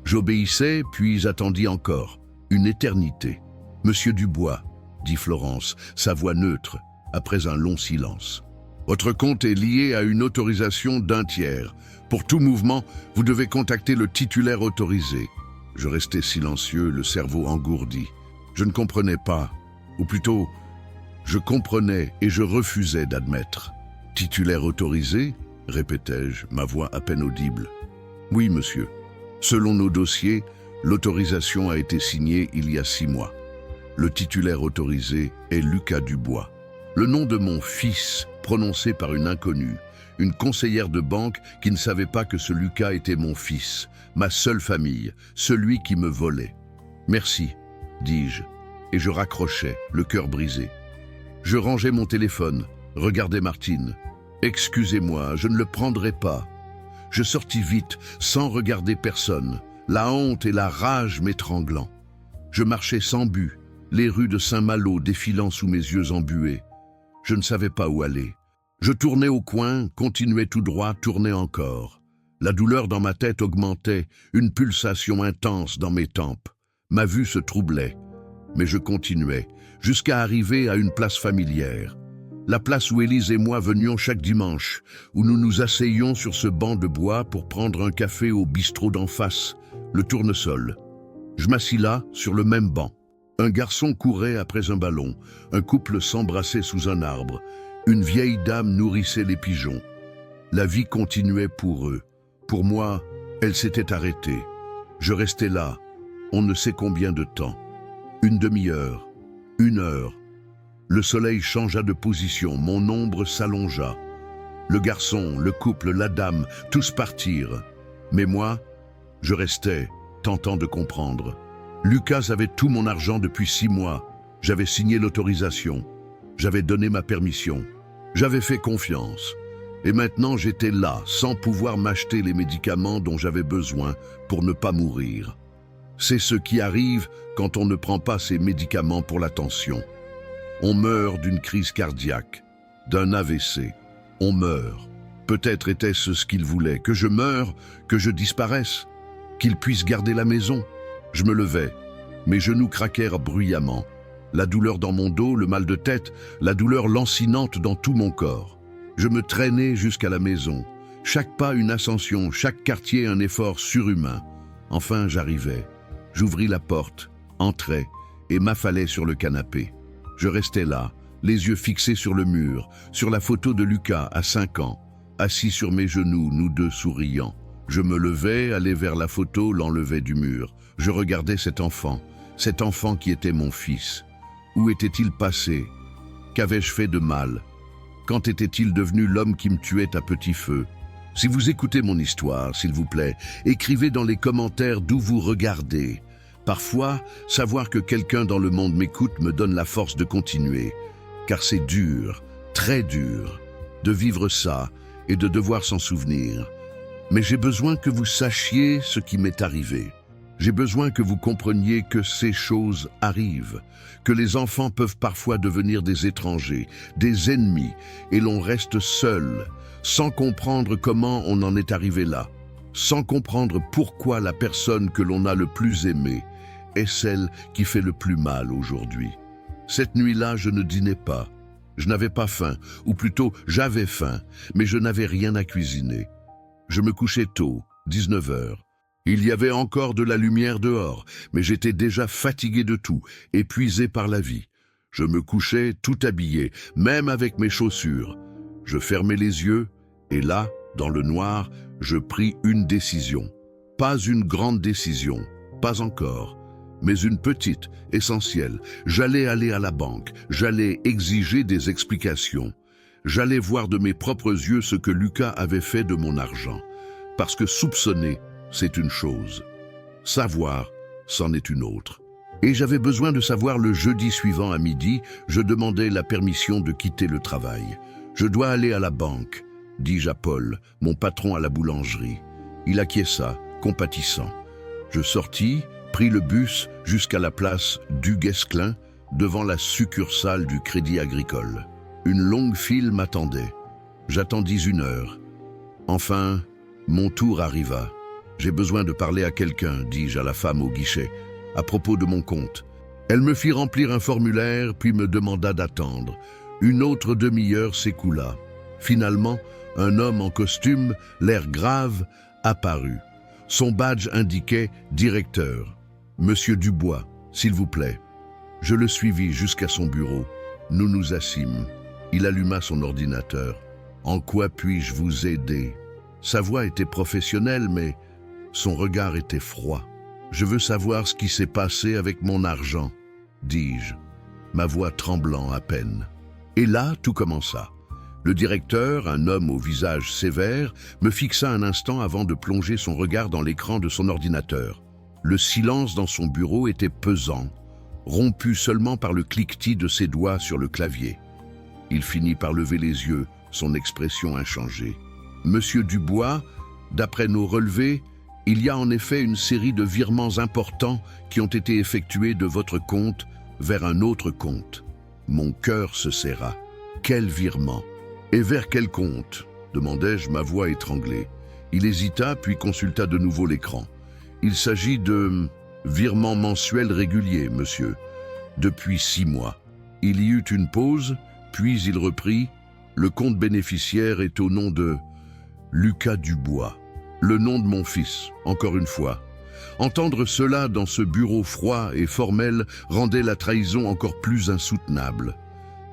J'obéissais, puis attendis encore. Une éternité. « Monsieur Dubois, » dit Florence, sa voix neutre, après un long silence. « Votre compte est lié à une autorisation d'1 tiers. Pour tout mouvement, vous devez contacter le titulaire autorisé. » Je restais silencieux, le cerveau engourdi. Je ne comprenais pas, ou plutôt, je comprenais et je refusais d'admettre. « Titulaire autorisé ?» répétai-je, ma voix à peine audible. « Oui, monsieur. Selon nos dossiers, l'autorisation a été signée il y a 6 mois. Le titulaire autorisé est Lucas Dubois. » Le nom de mon fils, prononcé par une inconnue, une conseillère de banque qui ne savait pas que ce Lucas était mon fils, ma seule famille, celui qui me volait. « Merci, » dis-je, et je raccrochais, le cœur brisé. Je rangeais mon téléphone, regardais Martine. « Excusez-moi, je ne le prendrai pas. » Je sortis vite, sans regarder personne, la honte et la rage m'étranglant. Je marchais sans but, les rues de Saint-Malo défilant sous mes yeux embués. Je ne savais pas où aller. Je tournais au coin, continuais tout droit, tournais encore. La douleur dans ma tête augmentait, une pulsation intense dans mes tempes. Ma vue se troublait, mais je continuais, jusqu'à arriver à une place familière. La place où Élise et moi venions chaque dimanche, où nous nous asseyions sur ce banc de bois pour prendre un café au bistrot d'en face, le Tournesol. Je m'assis là, sur le même banc. Un garçon courait après un ballon, un couple s'embrassait sous un arbre, une vieille dame nourrissait les pigeons. La vie continuait pour eux. Pour moi, elle s'était arrêtée. Je restais là, on ne sait combien de temps. Une demi-heure, 1 heure. Le soleil changea de position, mon ombre s'allongea. Le garçon, le couple, la dame, tous partirent. Mais moi, je restais, tentant de comprendre. Lucas avait tout mon argent depuis 6 mois. J'avais signé l'autorisation. J'avais donné ma permission. J'avais fait confiance. Et maintenant, j'étais là, sans pouvoir m'acheter les médicaments dont j'avais besoin pour ne pas mourir. C'est ce qui arrive quand on ne prend pas ses médicaments pour la tension. On meurt d'une crise cardiaque, d'un AVC. On meurt. Peut-être était-ce ce qu'il voulait, que je meure, que je disparaisse, qu'il puisse garder la maison. Je me levai. Mes genoux craquèrent bruyamment. La douleur dans mon dos, le mal de tête, la douleur lancinante dans tout mon corps. Je me traînais jusqu'à la maison. Chaque pas une ascension, chaque quartier un effort surhumain. Enfin, j'arrivais. J'ouvris la porte, entrai et m'affalai sur le canapé. Je restais là, les yeux fixés sur le mur, sur la photo de Lucas à 5 ans, assis sur mes genoux, nous deux souriants. Je me levais, allais vers la photo, l'enlevais du mur. Je regardais cet enfant qui était mon fils. Où était-il passé? Qu'avais-je fait de mal? Quand était-il devenu l'homme qui me tuait à petit feu? Si vous écoutez mon histoire, s'il vous plaît, écrivez dans les commentaires d'où vous regardez. Parfois, savoir que quelqu'un dans le monde m'écoute me donne la force de continuer. Car c'est dur, très dur, de vivre ça et de devoir s'en souvenir. Mais j'ai besoin que vous sachiez ce qui m'est arrivé. J'ai besoin que vous compreniez que ces choses arrivent, que les enfants peuvent parfois devenir des étrangers, des ennemis, et l'on reste seul, sans comprendre comment on en est arrivé là, sans comprendre pourquoi la personne que l'on a le plus aimée est celle qui fait le plus mal aujourd'hui. Cette nuit-là, je ne dînais pas. Je n'avais pas faim, ou plutôt j'avais faim, mais je n'avais rien à cuisiner. Je me couchais tôt, 19 heures. Il y avait encore de la lumière dehors, mais j'étais déjà fatigué de tout, épuisé par la vie. Je me couchais tout habillé, même avec mes chaussures. Je fermais les yeux, et là, dans le noir, je pris une décision. Pas une grande décision, pas encore, mais une petite, essentielle. J'allais aller à la banque, j'allais exiger des explications. J'allais voir de mes propres yeux ce que Lucas avait fait de mon argent. Parce que soupçonner, c'est une chose. Savoir, c'en est une autre. Et j'avais besoin de savoir le jeudi suivant à midi, je demandais la permission de quitter le travail. Je dois aller à la banque, dis-je à Paul, mon patron à la boulangerie. Il acquiesça, compatissant. Je sortis, pris le bus jusqu'à la place Duguesclin, devant la succursale du Crédit Agricole. Une longue file m'attendait. J'attendis 1 heure. Enfin, mon tour arriva. J'ai besoin de parler à quelqu'un, dis-je à la femme au guichet, à propos de mon compte. Elle me fit remplir un formulaire, puis me demanda d'attendre. Une autre demi-heure s'écoula. Finalement, un homme en costume, l'air grave, apparut. Son badge indiquait « Directeur ». « Monsieur Dubois, s'il vous plaît ». Je le suivis jusqu'à son bureau. Nous nous assîmes. Il alluma son ordinateur. « En quoi puis-je vous aider ?» Sa voix était professionnelle, mais son regard était froid. « Je veux savoir ce qui s'est passé avec mon argent, » dis-je, ma voix tremblant à peine. Et là, tout commença. Le directeur, un homme au visage sévère, me fixa un instant avant de plonger son regard dans l'écran de son ordinateur. Le silence dans son bureau était pesant, rompu seulement par le cliquetis de ses doigts sur le clavier. Il finit par lever les yeux, son expression inchangée. « Monsieur Dubois, d'après nos relevés, il y a en effet une série de virements importants qui ont été effectués de votre compte vers un autre compte. » Mon cœur se serra. « Quel virement? Et vers quel compte ?» demandai-je, ma voix étranglée. Il hésita, puis consulta de nouveau l'écran. « Il s'agit de virements mensuels réguliers, monsieur, depuis 6 mois. » Il y eut une pause, puis il reprit. « Le compte bénéficiaire est au nom de Lucas Dubois. Le nom de mon fils, encore une fois. Entendre cela dans ce bureau froid et formel rendait la trahison encore plus insoutenable.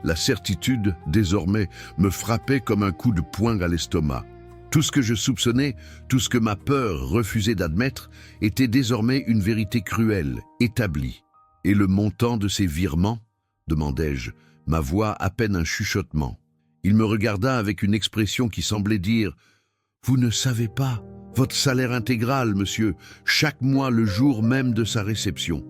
La certitude, désormais, me frappait comme un coup de poing à l'estomac. Tout ce que je soupçonnais, tout ce que ma peur refusait d'admettre, était désormais une vérité cruelle, établie. « Et le montant de ces virements ?» demandai-je, ma voix à peine un chuchotement. Il me regarda avec une expression qui semblait dire « Vous ne savez pas, votre salaire intégral, monsieur, chaque mois le jour même de sa réception. »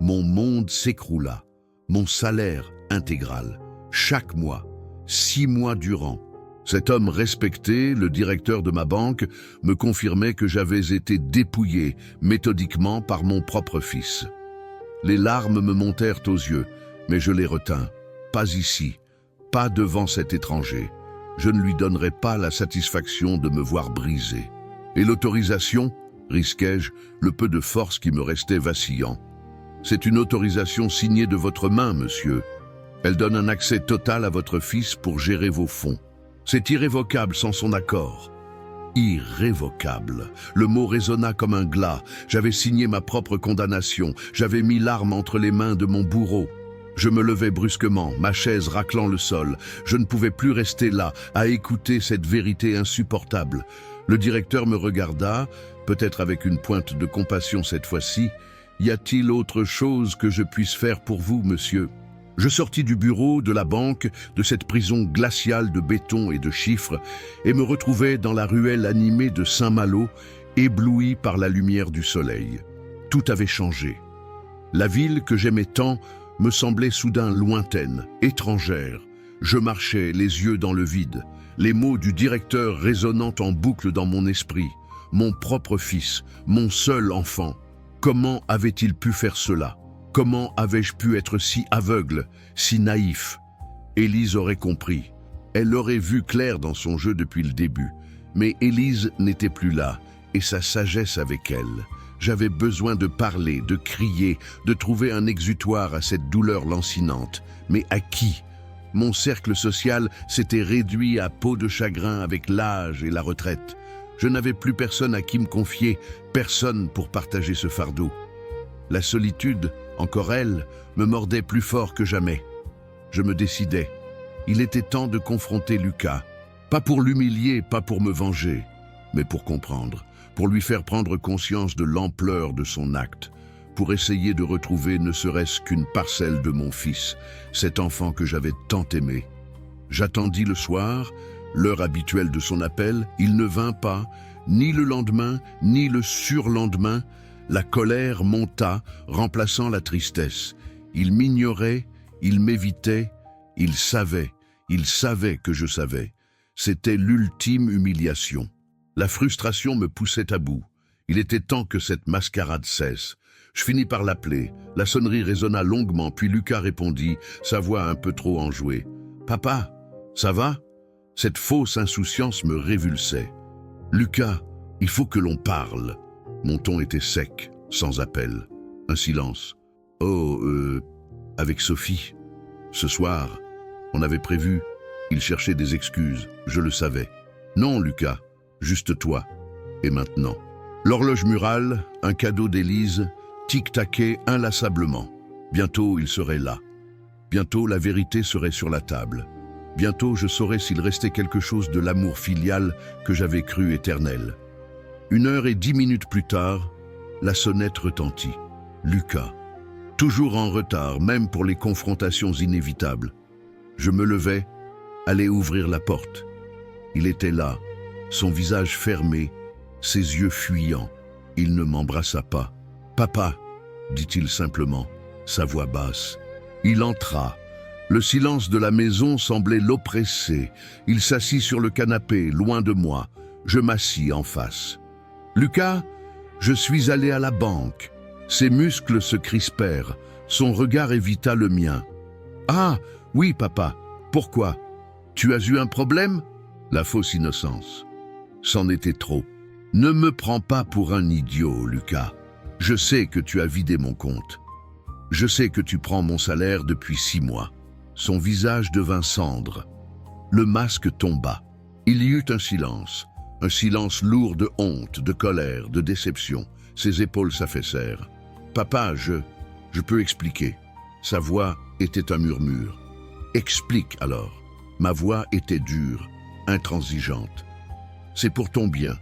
Mon monde s'écroula. Mon salaire intégral, chaque mois, 6 mois durant. Cet homme respecté, le directeur de ma banque, me confirmait que j'avais été dépouillé méthodiquement par mon propre fils. Les larmes me montèrent aux yeux, mais je les retins. Pas ici, pas devant cet étranger. Je ne lui donnerai pas la satisfaction de me voir brisé. Et l'autorisation, risquai-je, le peu de force qui me restait vacillant. C'est une autorisation signée de votre main, monsieur. Elle donne un accès total à votre fils pour gérer vos fonds. C'est irrévocable sans son accord. Irrévocable. Le mot résonna comme un glas. J'avais signé ma propre condamnation. J'avais mis l'arme entre les mains de mon bourreau. Je me levai brusquement, ma chaise raclant le sol. Je ne pouvais plus rester là, à écouter cette vérité insupportable. Le directeur me regarda, peut-être avec une pointe de compassion cette fois-ci. « Y a-t-il autre chose que je puisse faire pour vous, monsieur ?» Je sortis du bureau, de la banque, de cette prison glaciale de béton et de chiffres, et me retrouvai dans la ruelle animée de Saint-Malo, ébloui par la lumière du soleil. Tout avait changé. La ville que j'aimais tant me semblait soudain lointaine, étrangère. Je marchais, les yeux dans le vide, les mots du directeur résonnant en boucle dans mon esprit. Mon propre fils, mon seul enfant. Comment avait-il pu faire cela ? Comment avais-je pu être si aveugle, si naïf? Élise aurait compris. Elle aurait vu clair dans son jeu depuis le début. Mais Élise n'était plus là, et sa sagesse avec elle. J'avais besoin de parler, de crier, de trouver un exutoire à cette douleur lancinante. Mais à qui? Mon cercle social s'était réduit à peau de chagrin avec l'âge et la retraite. Je n'avais plus personne à qui me confier, personne pour partager ce fardeau. La solitude, encore elle, me mordait plus fort que jamais. Je me décidai. Il était temps de confronter Lucas. Pas pour l'humilier, pas pour me venger, mais pour comprendre, pour lui faire prendre conscience de l'ampleur de son acte, pour essayer de retrouver ne serait-ce qu'une parcelle de mon fils, cet enfant que j'avais tant aimé. J'attendis le soir, l'heure habituelle de son appel. Il ne vint pas, ni le lendemain, ni le surlendemain. La colère monta, remplaçant la tristesse. Il m'ignorait, il m'évitait, il savait que je savais. C'était l'ultime humiliation. La frustration me poussait à bout. Il était temps que cette mascarade cesse. Je finis par l'appeler. La sonnerie résonna longuement, puis Lucas répondit, sa voix un peu trop enjouée. « Papa, ça va ?» Cette fausse insouciance me révulsait. « Lucas, il faut que l'on parle. » Mon ton était sec, sans appel. Un silence. « Oh, avec Sophie. Ce soir, on avait prévu. » Il cherchait des excuses, je le savais. « Non, Lucas, juste toi. Et maintenant ?» L'horloge murale, un cadeau d'Élise, tic-taquait inlassablement. Bientôt, il serait là. Bientôt, la vérité serait sur la table. Bientôt, je saurais s'il restait quelque chose de l'amour filial que j'avais cru éternel. 1h10 plus tard, la sonnette retentit. Lucas. Toujours en retard, même pour les confrontations inévitables. Je me levai, allai ouvrir la porte. Il était là, son visage fermé, ses yeux fuyants. Il ne m'embrassa pas. « Papa !» dit-il simplement, sa voix basse. Il entra. Le silence de la maison semblait l'oppresser. Il s'assit sur le canapé, loin de moi. Je m'assis en face. « Lucas, je suis allé à la banque. » Ses muscles se crispèrent. Son regard évita le mien. « Ah, oui, papa. Pourquoi? Tu as eu un problème ?» La fausse innocence. C'en était trop. « Ne me prends pas pour un idiot, Lucas. Je sais que tu as vidé mon compte. Je sais que tu prends mon salaire depuis 6 mois. » Son visage devint cendre. Le masque tomba. Il y eut un silence. Un silence lourd de honte, de colère, de déception. Ses épaules s'affaissèrent. « Papa, je peux expliquer. » Sa voix était un murmure. « Explique alors. » Ma voix était dure, intransigeante. « C'est pour ton bien.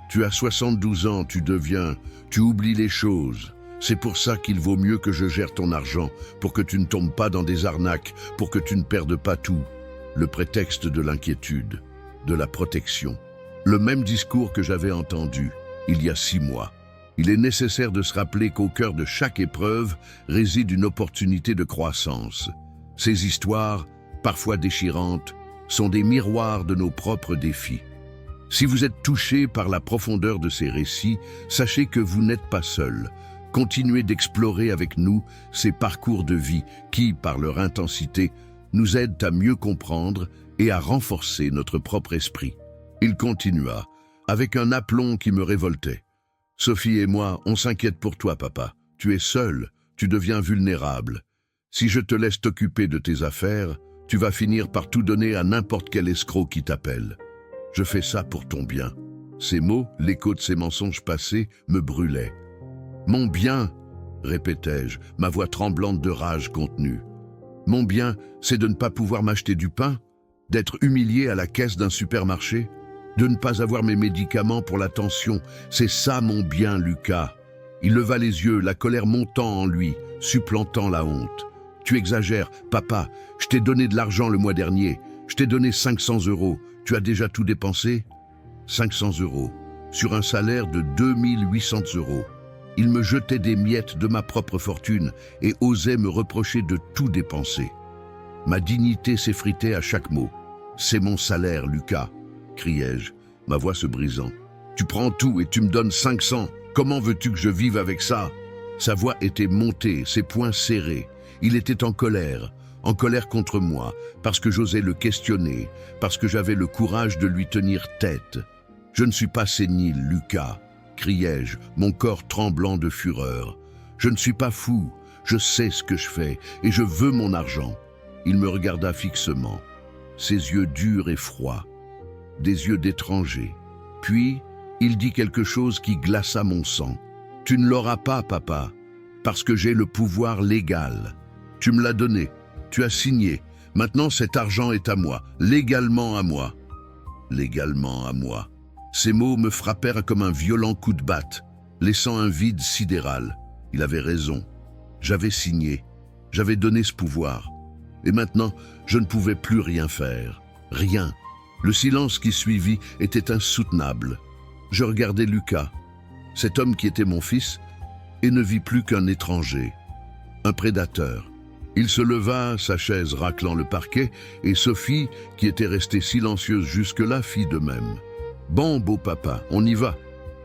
Tu as 72 ans, tu oublies les choses. C'est pour ça qu'il vaut mieux que je gère ton argent, pour que tu ne tombes pas dans des arnaques, pour que tu ne perdes pas tout. » Le prétexte de l'inquiétude, de la protection. Le même discours que j'avais entendu il y a 6 mois. Il est nécessaire de se rappeler qu'au cœur de chaque épreuve réside une opportunité de croissance. Ces histoires, parfois déchirantes, sont des miroirs de nos propres défis. Si vous êtes touché par la profondeur de ces récits, sachez que vous n'êtes pas seul. Continuez d'explorer avec nous ces parcours de vie qui, par leur intensité, nous aident à mieux comprendre et à renforcer notre propre esprit. Il continua, avec un aplomb qui me révoltait. « Sophie et moi, on s'inquiète pour toi, papa. Tu es seul, tu deviens vulnérable. Si je te laisse t'occuper de tes affaires, tu vas finir par tout donner à n'importe quel escroc qui t'appelle. Je fais ça pour ton bien. » Ces mots, l'écho de ces mensonges passés, me brûlaient. « Mon bien !» répétai-je, ma voix tremblante de rage contenue. « Mon bien, c'est de ne pas pouvoir m'acheter du pain, d'être humilié à la caisse d'un supermarché, de ne pas avoir mes médicaments pour la tension. C'est ça mon bien, Lucas. » Il leva les yeux, la colère montant en lui, supplantant la honte. « Tu exagères, papa. Je t'ai donné de l'argent le mois dernier. Je t'ai donné 500 €. Tu as déjà tout dépensé ?» 500 € sur un salaire de 2800 €. Il me jetait des miettes de ma propre fortune et osait me reprocher de tout dépenser. Ma dignité s'effritait à chaque mot. « C'est mon salaire, Lucas !» criai-je, ma voix se brisant. « Tu prends tout et tu me donnes 500. Comment veux-tu que je vive avec ça ?» Sa voix était montée, ses poings serrés. Il était en colère contre moi, parce que j'osais le questionner, parce que j'avais le courage de lui tenir tête. « Je ne suis pas sénile, Lucas !» criai-je, mon corps tremblant de fureur. « Je ne suis pas fou, je sais ce que je fais et je veux mon argent. » Il me regarda fixement, ses yeux durs et froids, des yeux d'étranger. Puis, il dit quelque chose qui glaça mon sang. « Tu ne l'auras pas, papa, parce que j'ai le pouvoir légal. Tu me l'as donné, tu as signé. Maintenant, cet argent est à moi, légalement à moi. » Légalement à moi. Ces mots me frappèrent comme un violent coup de batte, laissant un vide sidéral. Il avait raison. J'avais signé, j'avais donné ce pouvoir. Et maintenant, je ne pouvais plus rien faire. Rien. Le silence qui suivit était insoutenable. Je regardais Lucas, cet homme qui était mon fils, et ne vis plus qu'un étranger, un prédateur. Il se leva, sa chaise raclant le parquet, et Sophie, qui était restée silencieuse jusque-là, fit de même. « Bon, beau papa, on y va »,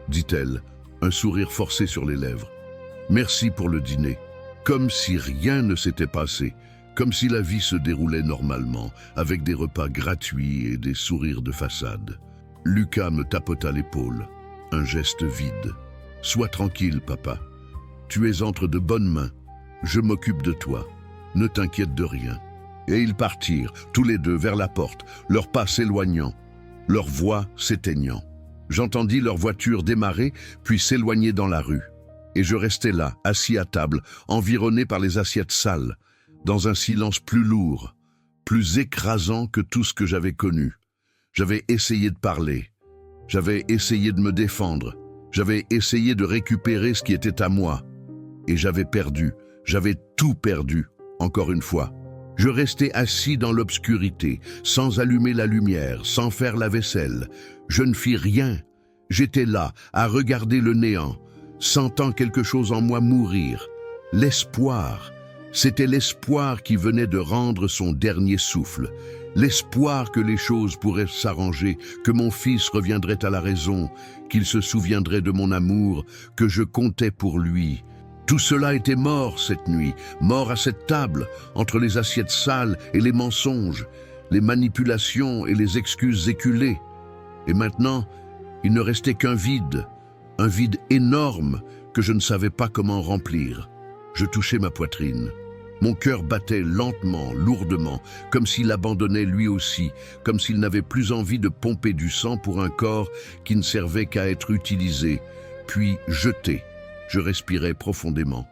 dit-elle, un sourire forcé sur les lèvres. « Merci pour le dîner. » Comme si rien ne s'était passé, comme si la vie se déroulait normalement, avec des repas gratuits et des sourires de façade. Lucas me tapota l'épaule, un geste vide. « Sois tranquille, papa. Tu es entre de bonnes mains. Je m'occupe de toi. Ne t'inquiète de rien. » Et ils partirent, tous les deux, vers la porte, leurs pas s'éloignant, leurs voix s'éteignant. J'entendis leur voiture démarrer, puis s'éloigner dans la rue. Et je restais là, assis à table, environné par les assiettes sales, dans un silence plus lourd, plus écrasant que tout ce que j'avais connu. J'avais essayé de parler, j'avais essayé de me défendre, j'avais essayé de récupérer ce qui était à moi. Et j'avais perdu, j'avais tout perdu, encore une fois. Je restais assis dans l'obscurité, sans allumer la lumière, sans faire la vaisselle. Je ne fis rien. J'étais là, à regarder le néant, sentant quelque chose en moi mourir. L'espoir. C'était l'espoir qui venait de rendre son dernier souffle. L'espoir que les choses pourraient s'arranger, que mon fils reviendrait à la raison, qu'il se souviendrait de mon amour, que je comptais pour lui. Tout cela était mort cette nuit, mort à cette table, entre les assiettes sales et les mensonges, les manipulations et les excuses éculées. Et maintenant, il ne restait qu'un vide énorme que je ne savais pas comment remplir. Je touchai ma poitrine. Mon cœur battait lentement, lourdement, comme s'il abandonnait lui aussi, comme s'il n'avait plus envie de pomper du sang pour un corps qui ne servait qu'à être utilisé, puis jeté. Je respirais profondément.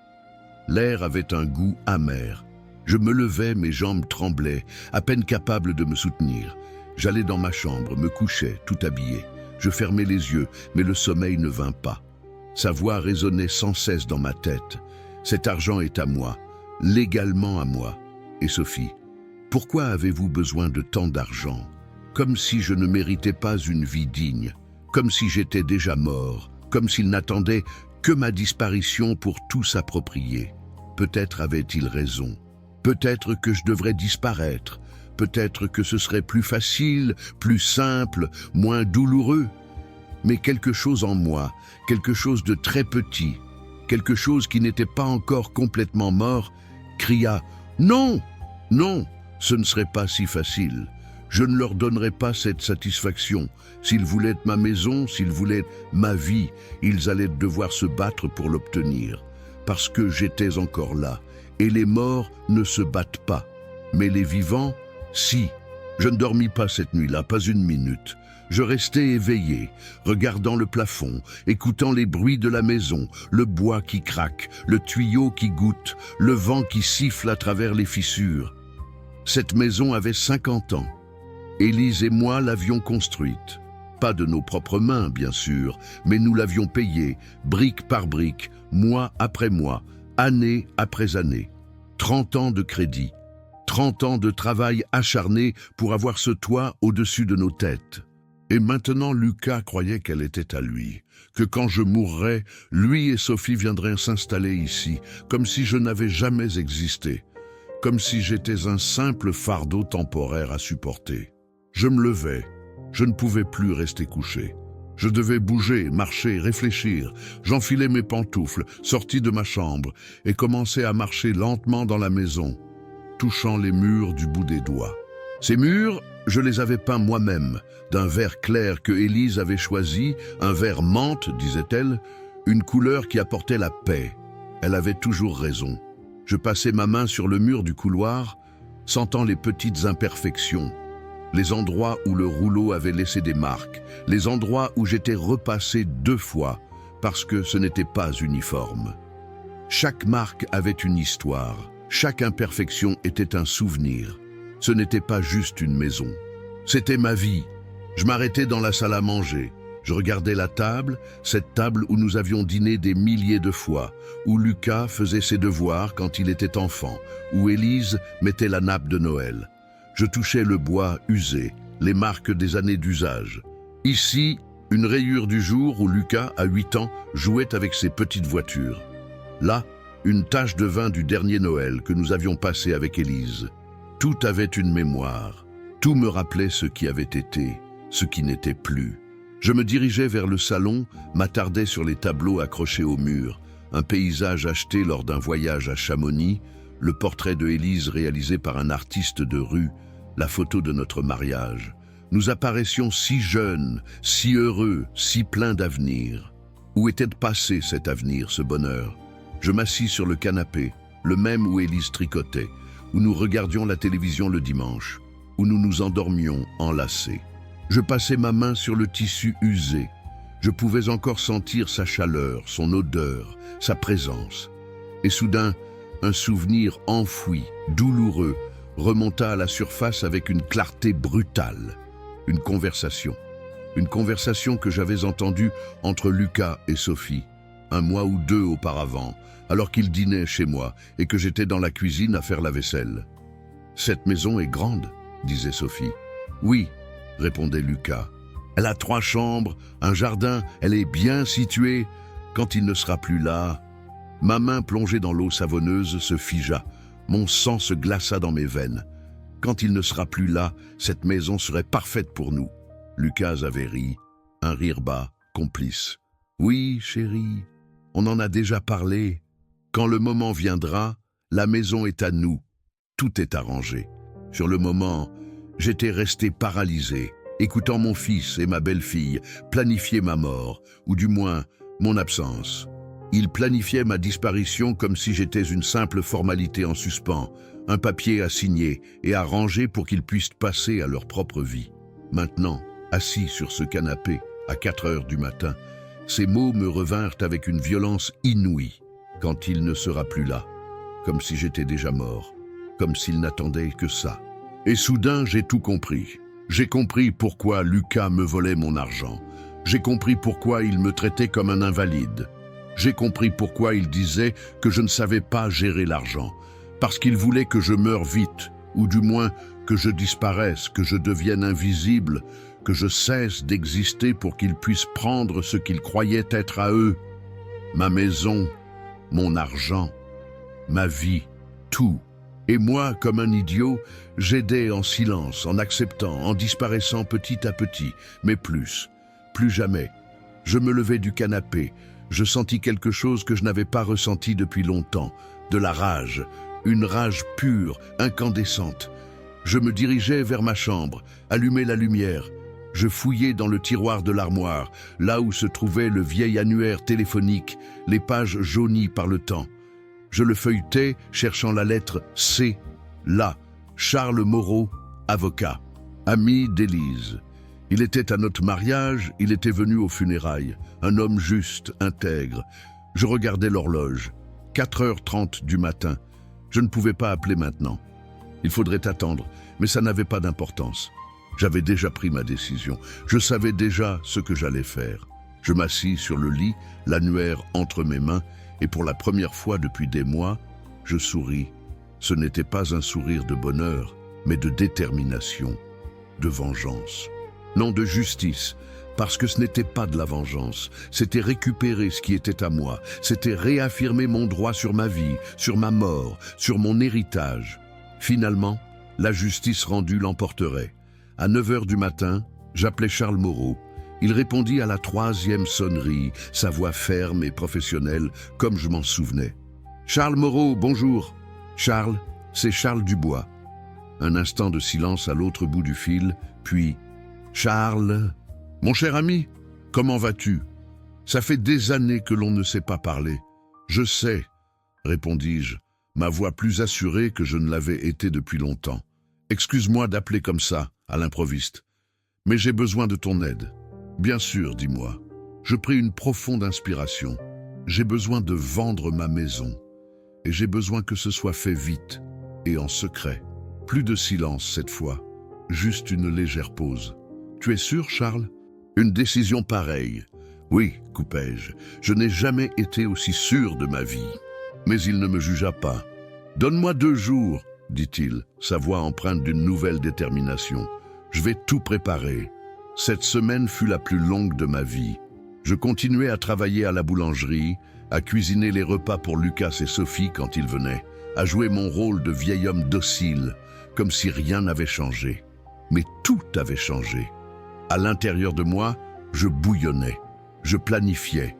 L'air avait un goût amer. Je me levais, mes jambes tremblaient, à peine capable de me soutenir. J'allais dans ma chambre, me couchais, tout habillé. Je fermais les yeux, mais le sommeil ne vint pas. Sa voix résonnait sans cesse dans ma tête. Cet argent est à moi, légalement à moi. Et Sophie, pourquoi avez-vous besoin de tant d'argent? Comme si je ne méritais pas une vie digne, comme si j'étais déjà mort, comme s'il n'attendait que ma disparition pour tout s'approprier. Peut-être avait-il raison. Peut-être que je devrais disparaître. Peut-être que ce serait plus facile, plus simple, moins douloureux. Mais quelque chose en moi, quelque chose de très petit, quelque chose qui n'était pas encore complètement mort, cria « Non, non, ce ne serait pas si facile. Je ne leur donnerai pas cette satisfaction. S'ils voulaient ma maison, s'ils voulaient ma vie, ils allaient devoir se battre pour l'obtenir. Parce que j'étais encore là. Et les morts ne se battent pas. Mais les vivants, si. Je ne dormis pas cette nuit-là, pas une minute. Je restais éveillé, regardant le plafond, écoutant les bruits de la maison, le bois qui craque, le tuyau qui goutte, le vent qui siffle à travers les fissures. Cette maison avait 50 ans. Élise et moi l'avions construite. Pas de nos propres mains, bien sûr, mais nous l'avions payée, brique par brique, mois après mois, année après année. 30 ans de crédit, 30 ans de travail acharné pour avoir ce toit au-dessus de nos têtes. Et maintenant, Lucas croyait qu'elle était à lui, que quand je mourrais, lui et Sophie viendraient s'installer ici, comme si je n'avais jamais existé, comme si j'étais un simple fardeau temporaire à supporter. Je me levais, je ne pouvais plus rester couché. Je devais bouger, marcher, réfléchir. J'enfilais mes pantoufles, sortis de ma chambre, et commençais à marcher lentement dans la maison, touchant les murs du bout des doigts. Ces murs, je les avais peints moi-même, d'un vert clair que Élise avait choisi, un vert menthe, disait-elle, une couleur qui apportait la paix. Elle avait toujours raison. Je passais ma main sur le mur du couloir, sentant les petites imperfections, les endroits où le rouleau avait laissé des marques, les endroits où j'étais repassé 2 fois, parce que ce n'était pas uniforme. Chaque marque avait une histoire, chaque imperfection était un souvenir. Ce n'était pas juste une maison. C'était ma vie. Je m'arrêtais dans la salle à manger. Je regardais la table, cette table où nous avions dîné des milliers de fois, où Lucas faisait ses devoirs quand il était enfant, où Élise mettait la nappe de Noël. Je touchais le bois usé, les marques des années d'usage. Ici, une rayure du jour où Lucas, à 8 ans, jouait avec ses petites voitures. Là, une tache de vin du dernier Noël que nous avions passé avec Élise. Tout avait une mémoire. Tout me rappelait ce qui avait été, ce qui n'était plus. Je me dirigeais vers le salon, m'attardais sur les tableaux accrochés au mur, un paysage acheté lors d'un voyage à Chamonix, le portrait de Élise réalisé par un artiste de rue, la photo de notre mariage. Nous apparaissions si jeunes, si heureux, si pleins d'avenir. Où était passé cet avenir, ce bonheur? Je m'assis sur le canapé, le même où Élise tricotait, où nous regardions la télévision le dimanche, où nous nous endormions enlacés. Je passais ma main sur le tissu usé. Je pouvais encore sentir sa chaleur, son odeur, sa présence. Et soudain, un souvenir enfoui, douloureux, remonta à la surface avec une clarté brutale. Une conversation que j'avais entendue entre Lucas et Sophie, 1 mois ou 2 auparavant, alors qu'ils dînaient chez moi et que j'étais dans la cuisine à faire la vaisselle. « Cette maison est grande », disait Sophie. « Oui », répondait Lucas. « Elle a 3 chambres, un jardin, elle est bien située. Quand il ne sera plus là… » Ma main plongée dans l'eau savonneuse se figea. Mon sang se glaça dans mes veines. Quand il ne sera plus là, cette maison serait parfaite pour nous. Lucas avait ri, un rire bas, complice. « Oui, chérie, on en a déjà parlé. Quand le moment viendra, la maison est à nous. Tout est arrangé. » Sur le moment, j'étais resté paralysé, écoutant mon fils et ma belle-fille planifier ma mort, ou du moins mon absence. Il planifiait ma disparition comme si j'étais une simple formalité en suspens, un papier à signer et à ranger pour qu'ils puissent passer à leur propre vie. Maintenant, assis sur ce canapé, à 4 heures du matin, ces mots me revinrent avec une violence inouïe. Quand il ne sera plus là, comme si j'étais déjà mort, comme s'il n'attendait que ça. Et soudain, j'ai tout compris. J'ai compris pourquoi Lucas me volait mon argent. J'ai compris pourquoi il me traitait comme un invalide. J'ai compris pourquoi il disait que je ne savais pas gérer l'argent. Parce qu'il voulait que je meure vite, ou du moins que je disparaisse, que je devienne invisible, que je cesse d'exister pour qu'ils puissent prendre ce qu'ils croyaient être à eux. Ma maison, mon argent, ma vie, tout. Et moi, comme un idiot, j'aidais en silence, en acceptant, en disparaissant petit à petit, mais plus jamais. Je me levai du canapé, je sentis quelque chose que je n'avais pas ressenti depuis longtemps, de la rage, une rage pure, incandescente. Je me dirigeais vers ma chambre, allumai la lumière. Je fouillai dans le tiroir de l'armoire, là où se trouvait le vieil annuaire téléphonique, les pages jaunies par le temps. Je le feuilletai, cherchant la lettre C. Là, Charles Moreau, avocat, ami d'Élise. Il était à notre mariage, il était venu aux funérailles, un homme juste, intègre. Je regardais l'horloge, 4h30 du matin. Je ne pouvais pas appeler maintenant. Il faudrait attendre, mais ça n'avait pas d'importance. J'avais déjà pris ma décision. Je savais déjà ce que j'allais faire. Je m'assis sur le lit, l'annuaire entre mes mains, et pour la première fois depuis des mois, je souris. Ce n'était pas un sourire de bonheur, mais de détermination, de vengeance. Non, de justice, parce que ce n'était pas de la vengeance. C'était récupérer ce qui était à moi. C'était réaffirmer mon droit sur ma vie, sur ma mort, sur mon héritage. Finalement, la justice rendue l'emporterait. À 9 heures du matin, j'appelai Charles Moreau. Il répondit à la 3e sonnerie, sa voix ferme et professionnelle, comme je m'en souvenais. « Charles Moreau, bonjour. »« Charles, c'est Charles Dubois. » Un instant de silence à l'autre bout du fil, puis « Charles, mon cher ami, comment vas-tu? Ça fait des années que l'on ne s'est pas parlé. »« Je sais, » répondis-je, ma voix plus assurée que je ne l'avais été depuis longtemps. « Excuse-moi d'appeler comme ça, à l'improviste, mais j'ai besoin de ton aide. » « Bien sûr, dis-moi. » Je pris une profonde inspiration. J'ai besoin de vendre ma maison. Et j'ai besoin que ce soit fait vite et en secret. Plus de silence cette fois, juste une légère pause. « Tu es sûr, Charles? » « Une décision pareille. »« Oui, coupai-je. Je n'ai jamais été aussi sûr de ma vie. » Mais il ne me jugea pas. « Donne-moi 2 jours, dit-il, sa voix empreinte d'une nouvelle détermination. Je vais tout préparer. » Cette semaine fut la plus longue de ma vie. Je continuais à travailler à la boulangerie, à cuisiner les repas pour Lucas et Sophie quand ils venaient, à jouer mon rôle de vieil homme docile, comme si rien n'avait changé. Mais tout avait changé. À l'intérieur de moi, je bouillonnais, je planifiais,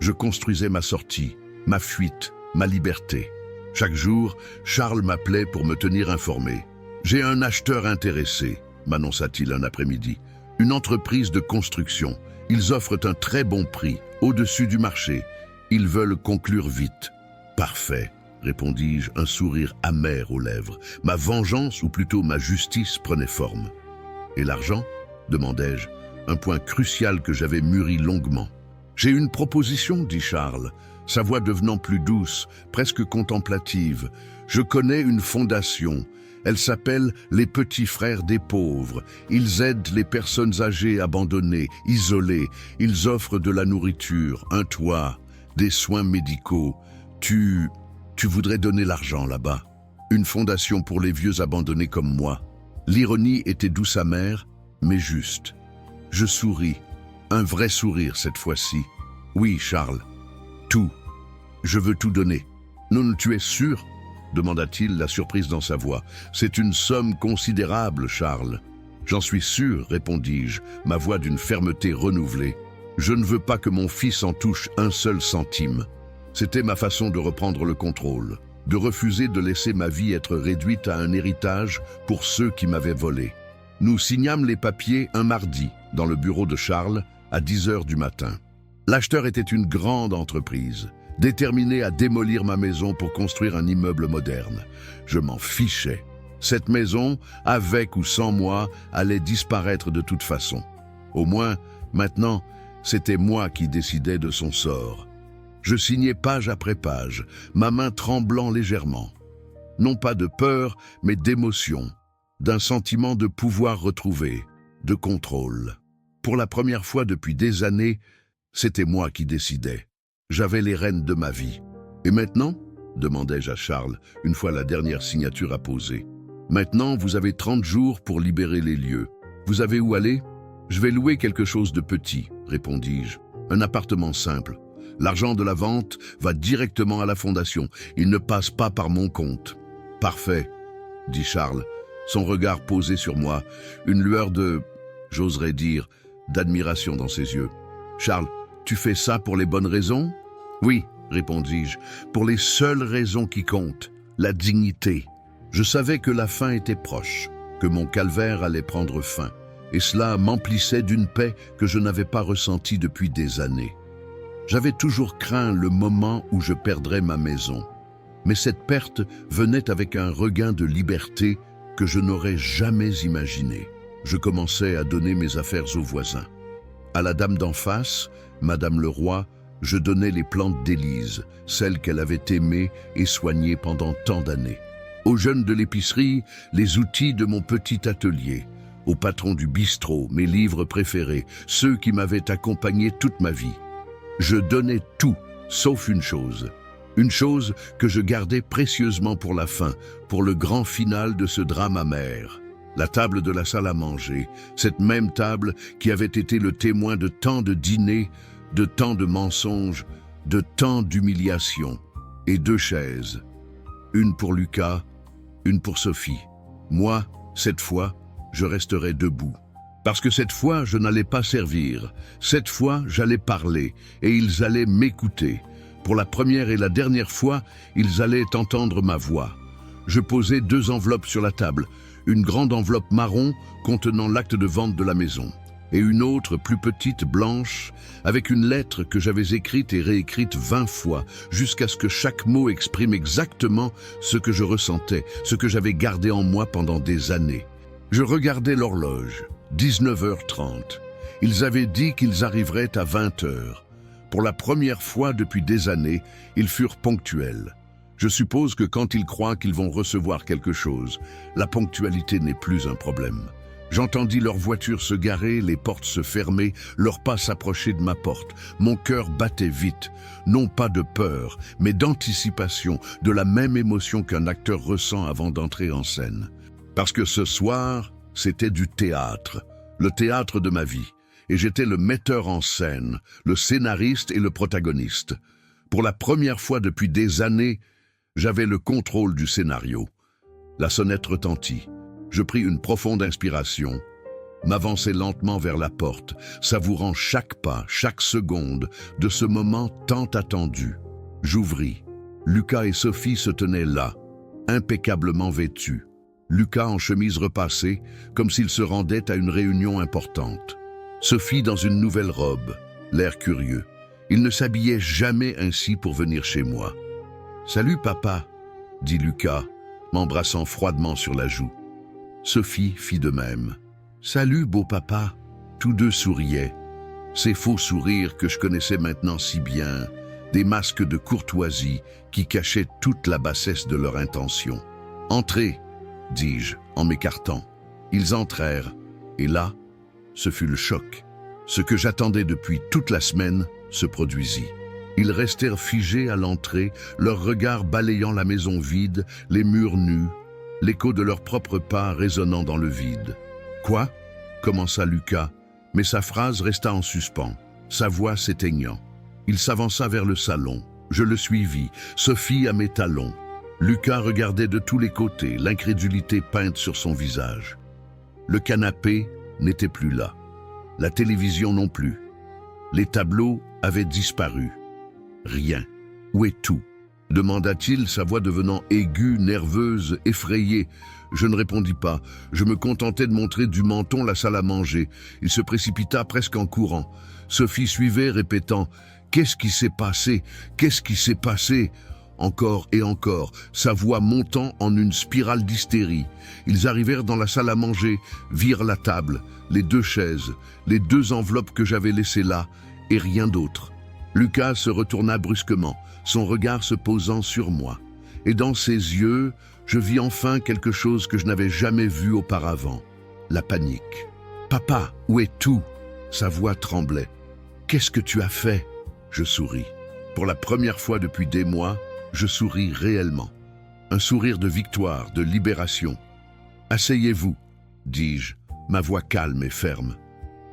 je construisais ma sortie, ma fuite, ma liberté. Chaque jour, Charles m'appelait pour me tenir informé. « J'ai un acheteur intéressé », m'annonça-t-il un après-midi. Une entreprise de construction. Ils offrent un très bon prix, au-dessus du marché. Ils veulent conclure vite. Parfait, répondis-je, un sourire amer aux lèvres. Ma vengeance, ou plutôt ma justice, prenait forme. Et l'argent? Demandai-je, un point crucial que j'avais mûri longuement. J'ai une proposition, dit Charles, sa voix devenant plus douce, presque contemplative. Je connais une fondation. Elle s'appelle les Petits Frères des Pauvres. Ils aident les personnes âgées abandonnées, isolées. Ils offrent de la nourriture, un toit, des soins médicaux. Tu voudrais donner l'argent là-bas. Une fondation pour les vieux abandonnés comme moi. L'ironie était douce amère, mais juste. Je souris, un vrai sourire cette fois-ci. Oui, Charles, tout. Je veux tout donner. Non, tu es sûr ? Demanda-t-il, la surprise dans sa voix. C'est une somme considérable, Charles. J'en suis sûr, répondis-je, ma voix d'une fermeté renouvelée. Je ne veux pas que mon fils en touche un seul centime. C'était ma façon de reprendre le contrôle, de refuser de laisser ma vie être réduite à un héritage pour ceux qui m'avaient volé. Nous signâmes les papiers un mardi, dans le bureau de Charles, à 10 heures du matin. L'acheteur était une grande entreprise. déterminé à démolir ma maison pour construire un immeuble moderne. Je m'en fichais. Cette maison, avec ou sans moi, allait disparaître de toute façon. Au moins, maintenant, c'était moi qui décidais de son sort. Je signais page après page, ma main tremblant légèrement. Non pas de peur, mais d'émotion, d'un sentiment de pouvoir retrouvé, de contrôle. Pour la première fois depuis des années, c'était moi qui décidais. J'avais les rênes de ma vie. Et maintenant ? Demandai-je à Charles, une fois la dernière signature apposée. Maintenant, vous avez 30 jours pour libérer les lieux. Vous avez où aller ? Je vais louer quelque chose de petit, répondis-je. Un appartement simple. L'argent de la vente va directement à la fondation. Il ne passe pas par mon compte. Parfait, dit Charles, son regard posé sur moi, une lueur de, j'oserais dire, d'admiration dans ses yeux. Charles, tu fais ça pour les bonnes raisons ? Oui, répondis-je, pour les seules raisons qui comptent, la dignité. Je savais que la fin était proche, que mon calvaire allait prendre fin, et cela m'emplissait d'une paix que je n'avais pas ressentie depuis des années. J'avais toujours craint le moment où je perdrais ma maison, mais cette perte venait avec un regain de liberté que je n'aurais jamais imaginé. Je commençais à donner mes affaires aux voisins. À la dame d'en face, Madame Leroy, je donnais les plantes d'Élise, celles qu'elle avait aimées et soignées pendant tant d'années. Aux jeunes de l'épicerie, les outils de mon petit atelier. Au patron du bistrot, mes livres préférés, ceux qui m'avaient accompagné toute ma vie. Je donnais tout, sauf une chose que je gardais précieusement pour la fin, pour le grand final de ce drame amer. La table de la salle à manger, cette même table qui avait été le témoin de tant de dîners, de tant de mensonges, de tant d'humiliations, et 2 chaises. Une pour Lucas, une pour Sophie. Moi, cette fois, je resterai debout. Parce que cette fois, je n'allais pas servir. Cette fois, j'allais parler, et ils allaient m'écouter. Pour la première et la dernière fois, ils allaient entendre ma voix. Je posai 2 enveloppes sur la table, une grande enveloppe marron contenant l'acte de vente de la maison, et une autre plus petite, blanche, avec une lettre que j'avais écrite et réécrite 20 fois, jusqu'à ce que chaque mot exprime exactement ce que je ressentais, ce que j'avais gardé en moi pendant des années. Je regardais l'horloge, 19h30. Ils avaient dit qu'ils arriveraient à 20h. Pour la première fois depuis des années, ils furent ponctuels. Je suppose que quand ils croient qu'ils vont recevoir quelque chose, la ponctualité n'est plus un problème. J'entendis leur voiture se garer, les portes se fermer, leurs pas s'approcher de ma porte. Mon cœur battait vite, non pas de peur, mais d'anticipation, de la même émotion qu'un acteur ressent avant d'entrer en scène. Parce que ce soir, c'était du théâtre, le théâtre de ma vie. Et j'étais le metteur en scène, le scénariste et le protagoniste. Pour la première fois depuis des années, j'avais le contrôle du scénario. La sonnette retentit. Je pris une profonde inspiration, m'avançai lentement vers la porte, savourant chaque pas, chaque seconde de ce moment tant attendu. J'ouvris. Lucas et Sophie se tenaient là, impeccablement vêtus. Lucas en chemise repassée, comme s'il se rendait à une réunion importante. Sophie dans une nouvelle robe, l'air curieux. Il ne s'habillait jamais ainsi pour venir chez moi. « Salut papa », dit Lucas, m'embrassant froidement sur la joue. Sophie fit de même. « Salut beau papa ». Tous deux souriaient. Ces faux sourires que je connaissais maintenant si bien, des masques de courtoisie qui cachaient toute la bassesse de leur intention. « Entrez », dis-je en m'écartant. Ils entrèrent, et là, ce fut le choc. Ce que j'attendais depuis toute la semaine se produisit. Ils restèrent figés à l'entrée, leurs regards balayant la maison vide, les murs nus, l'écho de leurs propres pas résonnant dans le vide. « Quoi ?» commença Lucas, mais sa phrase resta en suspens, sa voix s'éteignant. Il s'avança vers le salon. Je le suivis, Sophie à mes talons. Lucas regardait de tous les côtés, l'incrédulité peinte sur son visage. Le canapé n'était plus là. La télévision non plus. Les tableaux avaient disparu. Rien. Où est tout ? Demanda-t-il, sa voix devenant aiguë, nerveuse, effrayée. Je ne répondis pas. Je me contentais de montrer du menton la salle à manger. Il se précipita presque en courant. Sophie suivait, répétant Qu'est-ce qui s'est passé? Qu'est-ce qui s'est passé? Encore et encore, sa voix montant en une spirale d'hystérie. Ils arrivèrent dans la salle à manger, virent la table, les 2 chaises, les 2 enveloppes que j'avais laissées là, et rien d'autre. Lucas se retourna brusquement, son regard se posant sur moi. Et dans ses yeux, je vis enfin quelque chose que je n'avais jamais vu auparavant. La panique. « Papa, où est tout ?» Sa voix tremblait. « Qu'est-ce que tu as fait ?» Je souris. Pour la première fois depuis des mois, je souris réellement. Un sourire de victoire, de libération. « Asseyez-vous, dis-je, ma voix calme et ferme.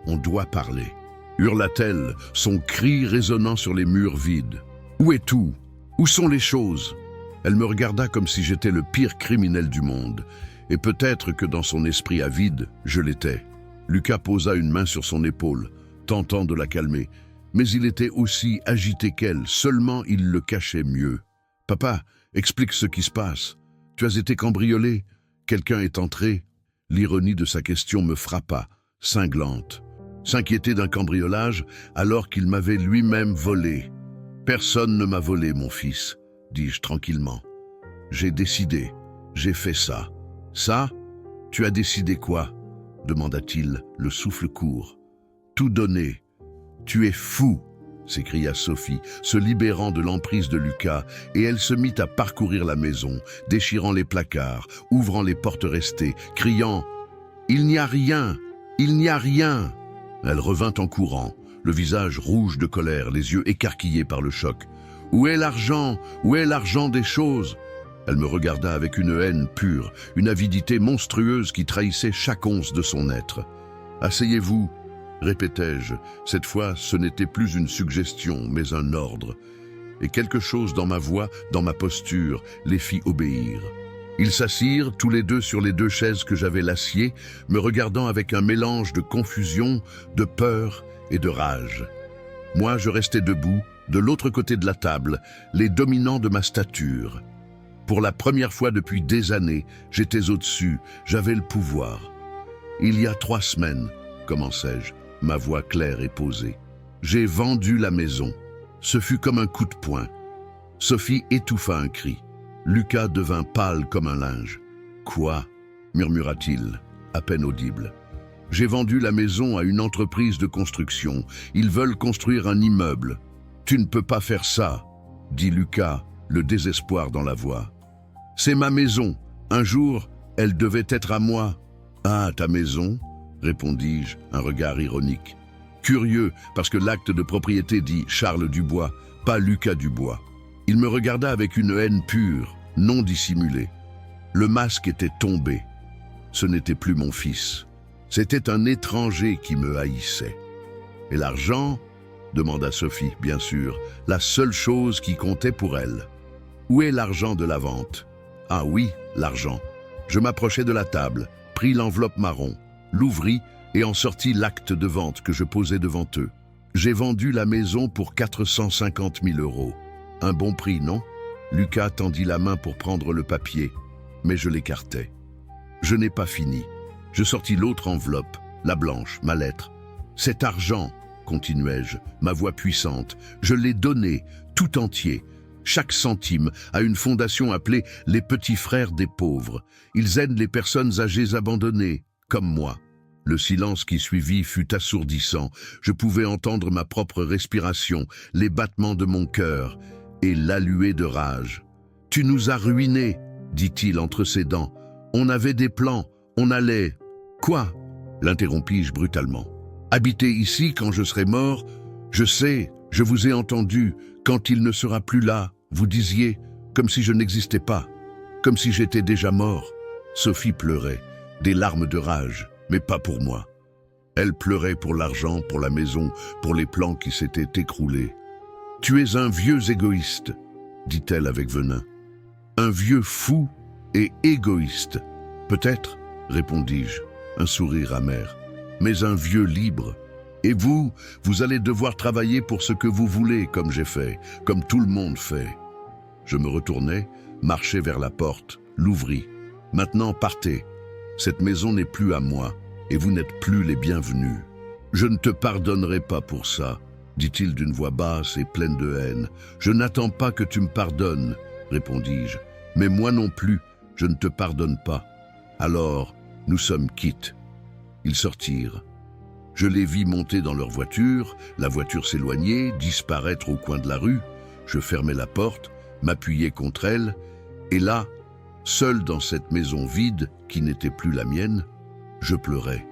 On doit parler. » Hurla-t-elle, son cri résonnant sur les murs vides. « Où est tout? Où sont les choses ?» Elle me regarda comme si j'étais le pire criminel du monde. Et peut-être que dans son esprit avide, je l'étais. Lucas posa une main sur son épaule, tentant de la calmer. Mais il était aussi agité qu'elle, seulement il le cachait mieux. « Papa, explique ce qui se passe. Tu as été cambriolé. Quelqu'un est entré. » L'ironie de sa question me frappa, cinglante. S'inquiéter d'un cambriolage alors qu'il m'avait lui-même volé. « Personne ne m'a volé, mon fils, » dis-je tranquillement. « J'ai décidé. J'ai fait ça. »« Ça? Tu as décidé quoi ?» demanda-t-il, le souffle court. « Tout donner. »« Tu es fou !» s'écria Sophie, se libérant de l'emprise de Lucas, et elle se mit à parcourir la maison, déchirant les placards, ouvrant les portes restées, criant « Il n'y a rien! Il n'y a rien !» Elle revint en courant, le visage rouge de colère, les yeux écarquillés par le choc. « Où est l'argent? Où est l'argent des choses ?» Elle me regarda avec une haine pure, une avidité monstrueuse qui trahissait chaque once de son être. « Asseyez-vous !» répétai-je. Cette fois, ce n'était plus une suggestion, mais un ordre. Et quelque chose dans ma voix, dans ma posture, les fit obéir. Ils s'assirent, tous les 2 sur les 2 chaises que j'avais laciées, me regardant avec un mélange de confusion, de peur et de rage. Moi, je restais debout, de l'autre côté de la table, les dominants de ma stature. Pour la première fois depuis des années, j'étais au-dessus, j'avais le pouvoir. « Il y a 3 semaines, commençai-je, ma voix claire et posée. J'ai vendu la maison. Ce fut comme un coup de poing. » Sophie étouffa un cri. Lucas devint pâle comme un linge. « Quoi ?» murmura-t-il, à peine audible. « J'ai vendu la maison à une entreprise de construction. Ils veulent construire un immeuble. »« Tu ne peux pas faire ça, » dit Lucas, le désespoir dans la voix. « C'est ma maison. Un jour, elle devait être à moi. »« Ah, ta maison ?» répondis-je, un regard ironique. Curieux, parce que l'acte de propriété dit Charles Dubois, pas Lucas Dubois. Il me regarda avec une haine pure, non dissimulée. Le masque était tombé. Ce n'était plus mon fils. C'était un étranger qui me haïssait. « Et l'argent ?» demanda Sophie, bien sûr, la seule chose qui comptait pour elle. « Où est l'argent de la vente ?»« Ah oui, l'argent. » Je m'approchai de la table, pris l'enveloppe marron, l'ouvris et en sortis l'acte de vente que je posai devant eux. J'ai vendu la maison pour 450 000 €. Un bon prix, non? Lucas tendit la main pour prendre le papier, mais je l'écartai. Je n'ai pas fini. Je sortis l'autre enveloppe, la blanche, ma lettre. Cet argent, continuai-je, ma voix puissante, je l'ai donné, tout entier, chaque centime, à une fondation appelée les Petits Frères des Pauvres. Ils aident les personnes âgées abandonnées, comme moi. Le silence qui suivit fut assourdissant. Je pouvais entendre ma propre respiration, les battements de mon cœur et l'alluée de rage. « Tu nous as ruinés, » dit-il entre ses dents. « On avait des plans, on allait... » « Quoi ?» l'interrompis-je brutalement. « Habiter ici quand je serai mort? Je sais, je vous ai entendu. Quand il ne sera plus là, vous disiez, comme si je n'existais pas, comme si j'étais déjà mort. » Sophie pleurait, des larmes de rage, mais pas pour moi. Elle pleurait pour l'argent, pour la maison, pour les plans qui s'étaient écroulés. « Tu es un vieux égoïste, » dit-elle avec venin. « Un vieux fou et égoïste. Peut-être, répondis-je, un sourire amer, mais un vieux libre. Et vous, vous allez devoir travailler pour ce que vous voulez, comme j'ai fait, comme tout le monde fait. » Je me retournai, marchai vers la porte, l'ouvris. « Maintenant, partez. Cette maison n'est plus à moi, et vous n'êtes plus les bienvenus. Je ne te pardonnerai pas pour ça. » dit-il d'une voix basse et pleine de haine. « Je n'attends pas que tu me pardonnes, répondis-je, mais moi non plus, je ne te pardonne pas. Alors, nous sommes quittes. » Ils sortirent. Je les vis monter dans leur voiture, la voiture s'éloigner, disparaître au coin de la rue. Je fermai la porte, m'appuyai contre elle, et là, seul dans cette maison vide qui n'était plus la mienne, je pleurais.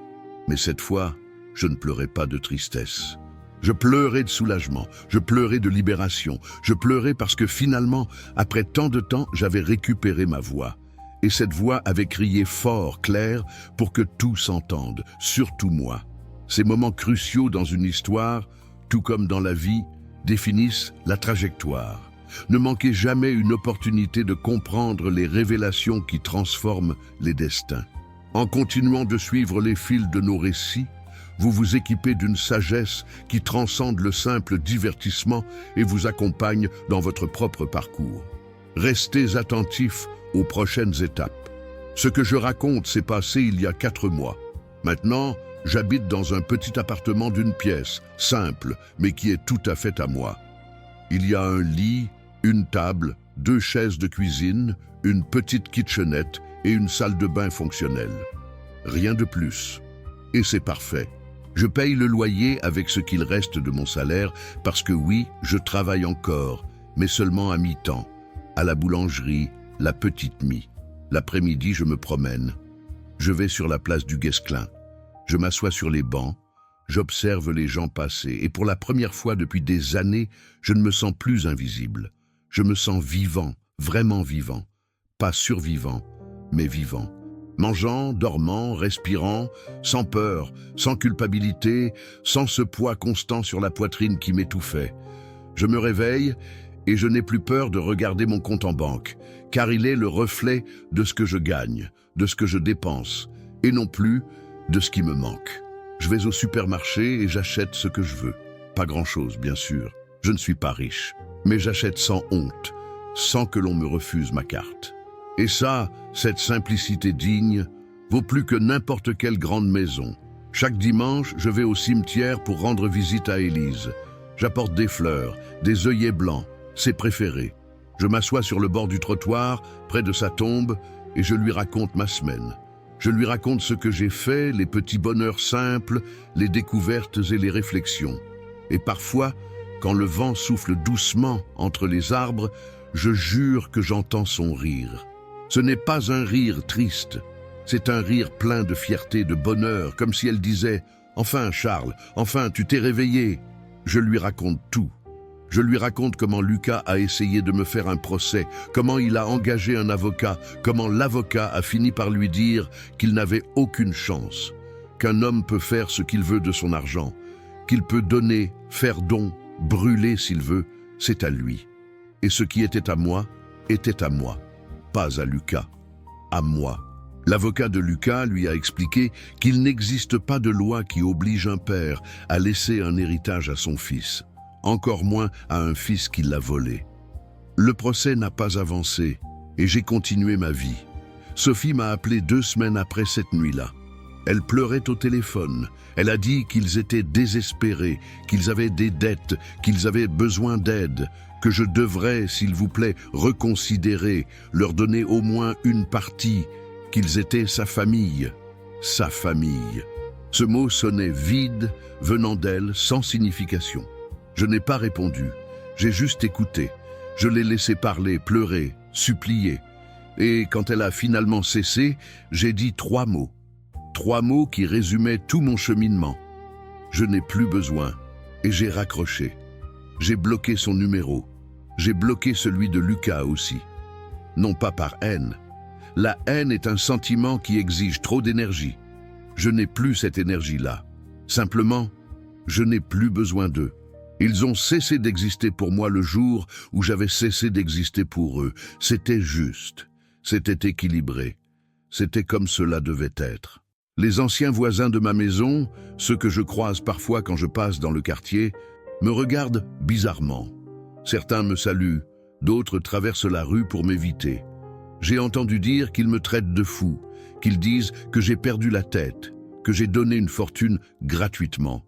Mais cette fois, je ne pleurais pas de tristesse. Je pleurais de soulagement, je pleurais de libération, je pleurais parce que finalement, après tant de temps, j'avais récupéré ma voix. Et cette voix avait crié fort, clair, pour que tout s'entende, surtout moi. Ces moments cruciaux dans une histoire, tout comme dans la vie, définissent la trajectoire. Ne manquez jamais une opportunité de comprendre les révélations qui transforment les destins. En continuant de suivre les fils de nos récits, vous vous équipez d'une sagesse qui transcende le simple divertissement et vous accompagne dans votre propre parcours. Restez attentifs aux prochaines étapes. Ce que je raconte s'est passé il y a 4 mois. Maintenant, j'habite dans un petit appartement d'une pièce, simple, mais qui est tout à fait à moi. Il y a un lit, une table, 2 chaises de cuisine, une petite kitchenette et une salle de bain fonctionnelle. Rien de plus. Et c'est parfait. Je paye le loyer avec ce qu'il reste de mon salaire parce que oui, je travaille encore, mais seulement à mi-temps. À la boulangerie, la petite mie. L'après-midi, je me promène. Je vais sur la place du Guesclin. Je m'assois sur les bancs. J'observe les gens passer et pour la première fois depuis des années, je ne me sens plus invisible. Je me sens vivant, vraiment vivant. Pas survivant, mais vivant. Mangeant, dormant, respirant, sans peur, sans culpabilité, sans ce poids constant sur la poitrine qui m'étouffait. Je me réveille et je n'ai plus peur de regarder mon compte en banque, car il est le reflet de ce que je gagne, de ce que je dépense, et non plus de ce qui me manque. Je vais au supermarché et j'achète ce que je veux. Pas grand-chose, bien sûr. Je ne suis pas riche, mais j'achète sans honte, sans que l'on me refuse ma carte. Et ça, cette simplicité digne, vaut plus que n'importe quelle grande maison. Chaque dimanche, je vais au cimetière pour rendre visite à Élise. J'apporte des fleurs, des œillets blancs, ses préférés. Je m'assois sur le bord du trottoir, près de sa tombe, et je lui raconte ma semaine. Je lui raconte ce que j'ai fait, les petits bonheurs simples, les découvertes et les réflexions. Et parfois, quand le vent souffle doucement entre les arbres, je jure que j'entends son rire. Ce n'est pas un rire triste, c'est un rire plein de fierté, de bonheur, comme si elle disait « Enfin Charles, enfin tu t'es réveillé !» Je lui raconte tout. Je lui raconte comment Lucas a essayé de me faire un procès, comment il a engagé un avocat, comment l'avocat a fini par lui dire qu'il n'avait aucune chance, qu'un homme peut faire ce qu'il veut de son argent, qu'il peut donner, faire don, brûler s'il veut, c'est à lui. Et ce qui était à moi, pas à Lucas, à moi. L'avocat de Lucas lui a expliqué qu'il n'existe pas de loi qui oblige un père à laisser un héritage à son fils, encore moins à un fils qui l'a volé. Le procès n'a pas avancé et j'ai continué ma vie. Sophie m'a appelé 2 semaines après cette nuit-là. Elle pleurait au téléphone. Elle a dit qu'ils étaient désespérés, qu'ils avaient des dettes, qu'ils avaient besoin d'aide, que je devrais, s'il vous plaît, reconsidérer, leur donner au moins une partie, qu'ils étaient sa famille. Sa famille. Ce mot sonnait vide, venant d'elle, sans signification. Je n'ai pas répondu, j'ai juste écouté. Je l'ai laissé parler, pleurer, supplier. Et quand elle a finalement cessé, j'ai dit 3 mots. 3 mots qui résumaient tout mon cheminement. Je n'ai plus besoin. Et j'ai raccroché. J'ai bloqué son numéro. J'ai bloqué celui de Lucas aussi. Non pas par haine. La haine est un sentiment qui exige trop d'énergie. Je n'ai plus cette énergie-là. Simplement, je n'ai plus besoin d'eux. Ils ont cessé d'exister pour moi le jour où j'avais cessé d'exister pour eux. C'était juste. C'était équilibré. C'était comme cela devait être. Les anciens voisins de ma maison, ceux que je croise parfois quand je passe dans le quartier, me regardent bizarrement. Certains me saluent, d'autres traversent la rue pour m'éviter. J'ai entendu dire qu'ils me traitent de fou, qu'ils disent que j'ai perdu la tête, que j'ai donné une fortune gratuitement.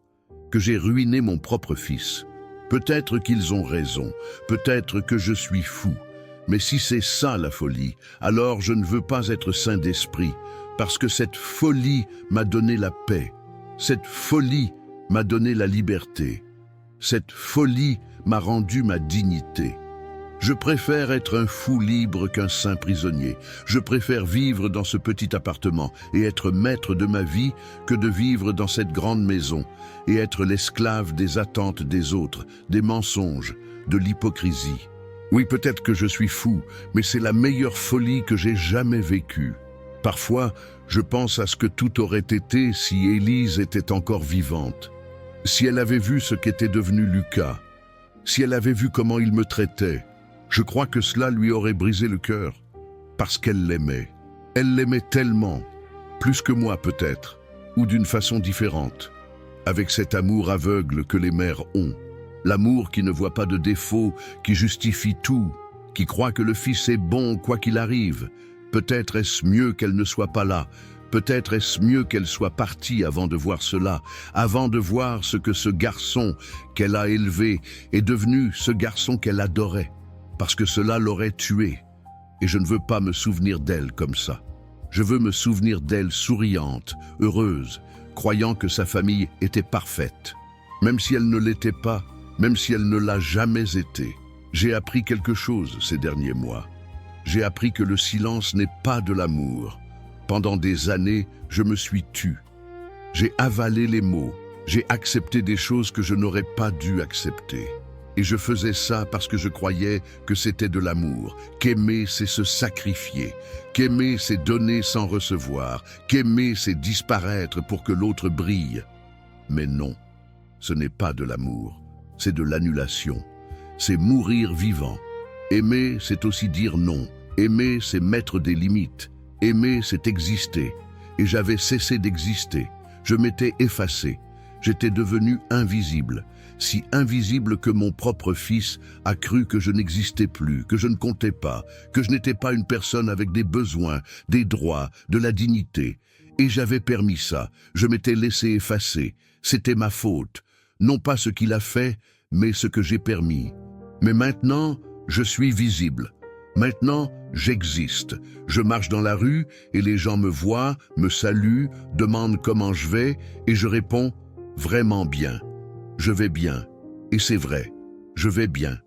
que j'ai ruiné mon propre fils. Peut-être qu'ils ont raison, peut-être que je suis fou. Mais si c'est ça la folie, alors je ne veux pas être saint d'esprit, parce que cette folie m'a donné la paix. Cette folie m'a donné la liberté. Cette folie m'a rendu ma dignité. Je préfère être un fou libre qu'un saint prisonnier. Je préfère vivre dans ce petit appartement et être maître de ma vie que de vivre dans cette grande maison et être l'esclave des attentes des autres, des mensonges, de l'hypocrisie. Oui, peut-être que je suis fou, mais c'est la meilleure folie que j'ai jamais vécue. Parfois, je pense à ce que tout aurait été si Élise était encore vivante. Si elle avait vu ce qu'était devenu Lucas, si elle avait vu comment il me traitait, je crois que cela lui aurait brisé le cœur, parce qu'elle l'aimait. Elle l'aimait tellement, plus que moi peut-être, ou d'une façon différente, avec cet amour aveugle que les mères ont. L'amour qui ne voit pas de défaut, qui justifie tout, qui croit que le fils est bon quoi qu'il arrive. Peut-être est-ce mieux qu'elle ne soit pas là, peut-être est-ce mieux qu'elle soit partie avant de voir cela, avant de voir ce que ce garçon qu'elle a élevé est devenu ce garçon qu'elle adorait, parce que cela l'aurait tuée. Et je ne veux pas me souvenir d'elle comme ça. Je veux me souvenir d'elle souriante, heureuse, croyant que sa famille était parfaite. Même si elle ne l'était pas, même si elle ne l'a jamais été. J'ai appris quelque chose ces derniers mois. J'ai appris que le silence n'est pas de l'amour. Pendant des années, je me suis tu. J'ai avalé les mots. J'ai accepté des choses que je n'aurais pas dû accepter. Et je faisais ça parce que je croyais que c'était de l'amour, qu'aimer c'est se sacrifier, qu'aimer c'est donner sans recevoir, qu'aimer c'est disparaître pour que l'autre brille. Mais non, ce n'est pas de l'amour, c'est de l'annulation, c'est mourir vivant. Aimer c'est aussi dire non, aimer c'est mettre des limites, aimer c'est exister. Et j'avais cessé d'exister, je m'étais effacé, j'étais devenu invisible. Si invisible que mon propre fils a cru que je n'existais plus, que je ne comptais pas, que je n'étais pas une personne avec des besoins, des droits, de la dignité. Et j'avais permis ça, je m'étais laissé effacer. C'était ma faute. Non pas ce qu'il a fait, mais ce que j'ai permis. Mais maintenant, je suis visible. Maintenant, j'existe. Je marche dans la rue et les gens me voient, me saluent, demandent comment je vais et je réponds « vraiment bien ». Je vais bien, et c'est vrai, je vais bien.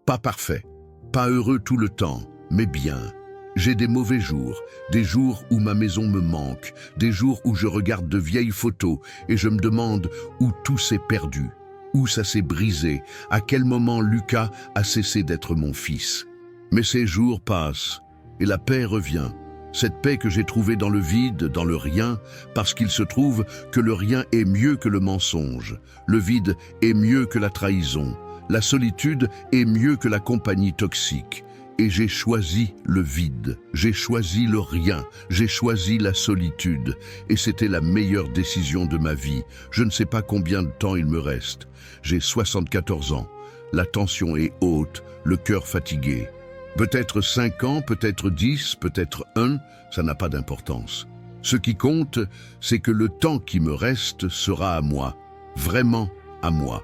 Pas parfait, pas heureux tout le temps, mais bien. J'ai des mauvais jours, des jours où ma maison me manque, des jours où je regarde de vieilles photos et je me demande où tout s'est perdu, où ça s'est brisé, à quel moment Lucas a cessé d'être mon fils. Mais ces jours passent, et la paix revient. Cette paix que j'ai trouvée dans le vide, dans le rien, parce qu'il se trouve que le rien est mieux que le mensonge, le vide est mieux que la trahison, la solitude est mieux que la compagnie toxique. Et j'ai choisi le vide, j'ai choisi le rien, j'ai choisi la solitude. Et c'était la meilleure décision de ma vie. Je ne sais pas combien de temps il me reste. J'ai 74 ans, la tension est haute, le cœur fatigué. Peut-être 5 ans, peut-être 10, peut-être 1, ça n'a pas d'importance. Ce qui compte, c'est que le temps qui me reste sera à moi, vraiment à moi.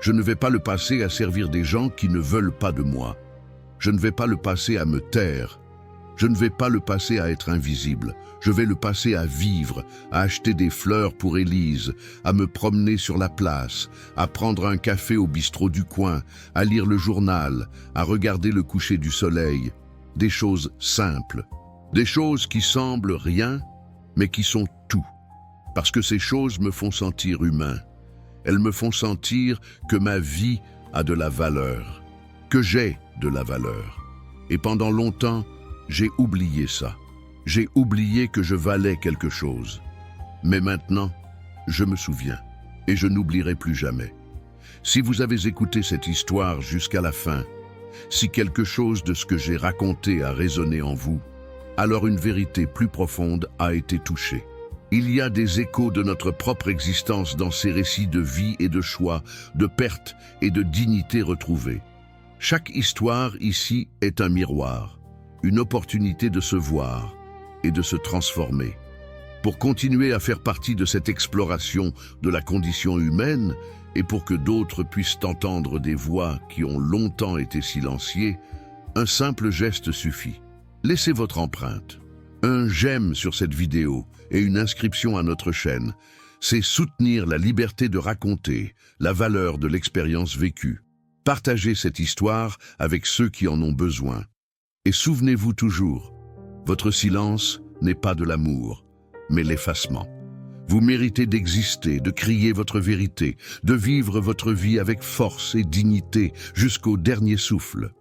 Je ne vais pas le passer à servir des gens qui ne veulent pas de moi. Je ne vais pas le passer à me taire. Je ne vais pas le passer à être invisible. Je vais le passer à vivre, à acheter des fleurs pour Élise, à me promener sur la place, à prendre un café au bistrot du coin, à lire le journal, à regarder le coucher du soleil. Des choses simples, des choses qui semblent rien, mais qui sont tout. Parce que ces choses me font sentir humain. Elles me font sentir que ma vie a de la valeur, que j'ai de la valeur. Et pendant longtemps, j'ai oublié ça. J'ai oublié que je valais quelque chose. Mais maintenant, je me souviens et je n'oublierai plus jamais. Si vous avez écouté cette histoire jusqu'à la fin, si quelque chose de ce que j'ai raconté a résonné en vous, alors une vérité plus profonde a été touchée. Il y a des échos de notre propre existence dans ces récits de vie et de choix, de perte et de dignité retrouvée. Chaque histoire ici est un miroir, une opportunité de se voir et de se transformer. pour continuer à faire partie de cette exploration de la condition humaine et pour que d'autres puissent entendre des voix qui ont longtemps été silenciées, un simple geste suffit. Laissez votre empreinte. Un j'aime sur cette vidéo et une inscription à notre chaîne, c'est soutenir la liberté de raconter, la valeur de l'expérience vécue. Partagez cette histoire avec ceux qui en ont besoin. Et souvenez-vous toujours, votre silence n'est pas de l'amour, mais l'effacement. Vous méritez d'exister, de crier votre vérité, de vivre votre vie avec force et dignité jusqu'au dernier souffle.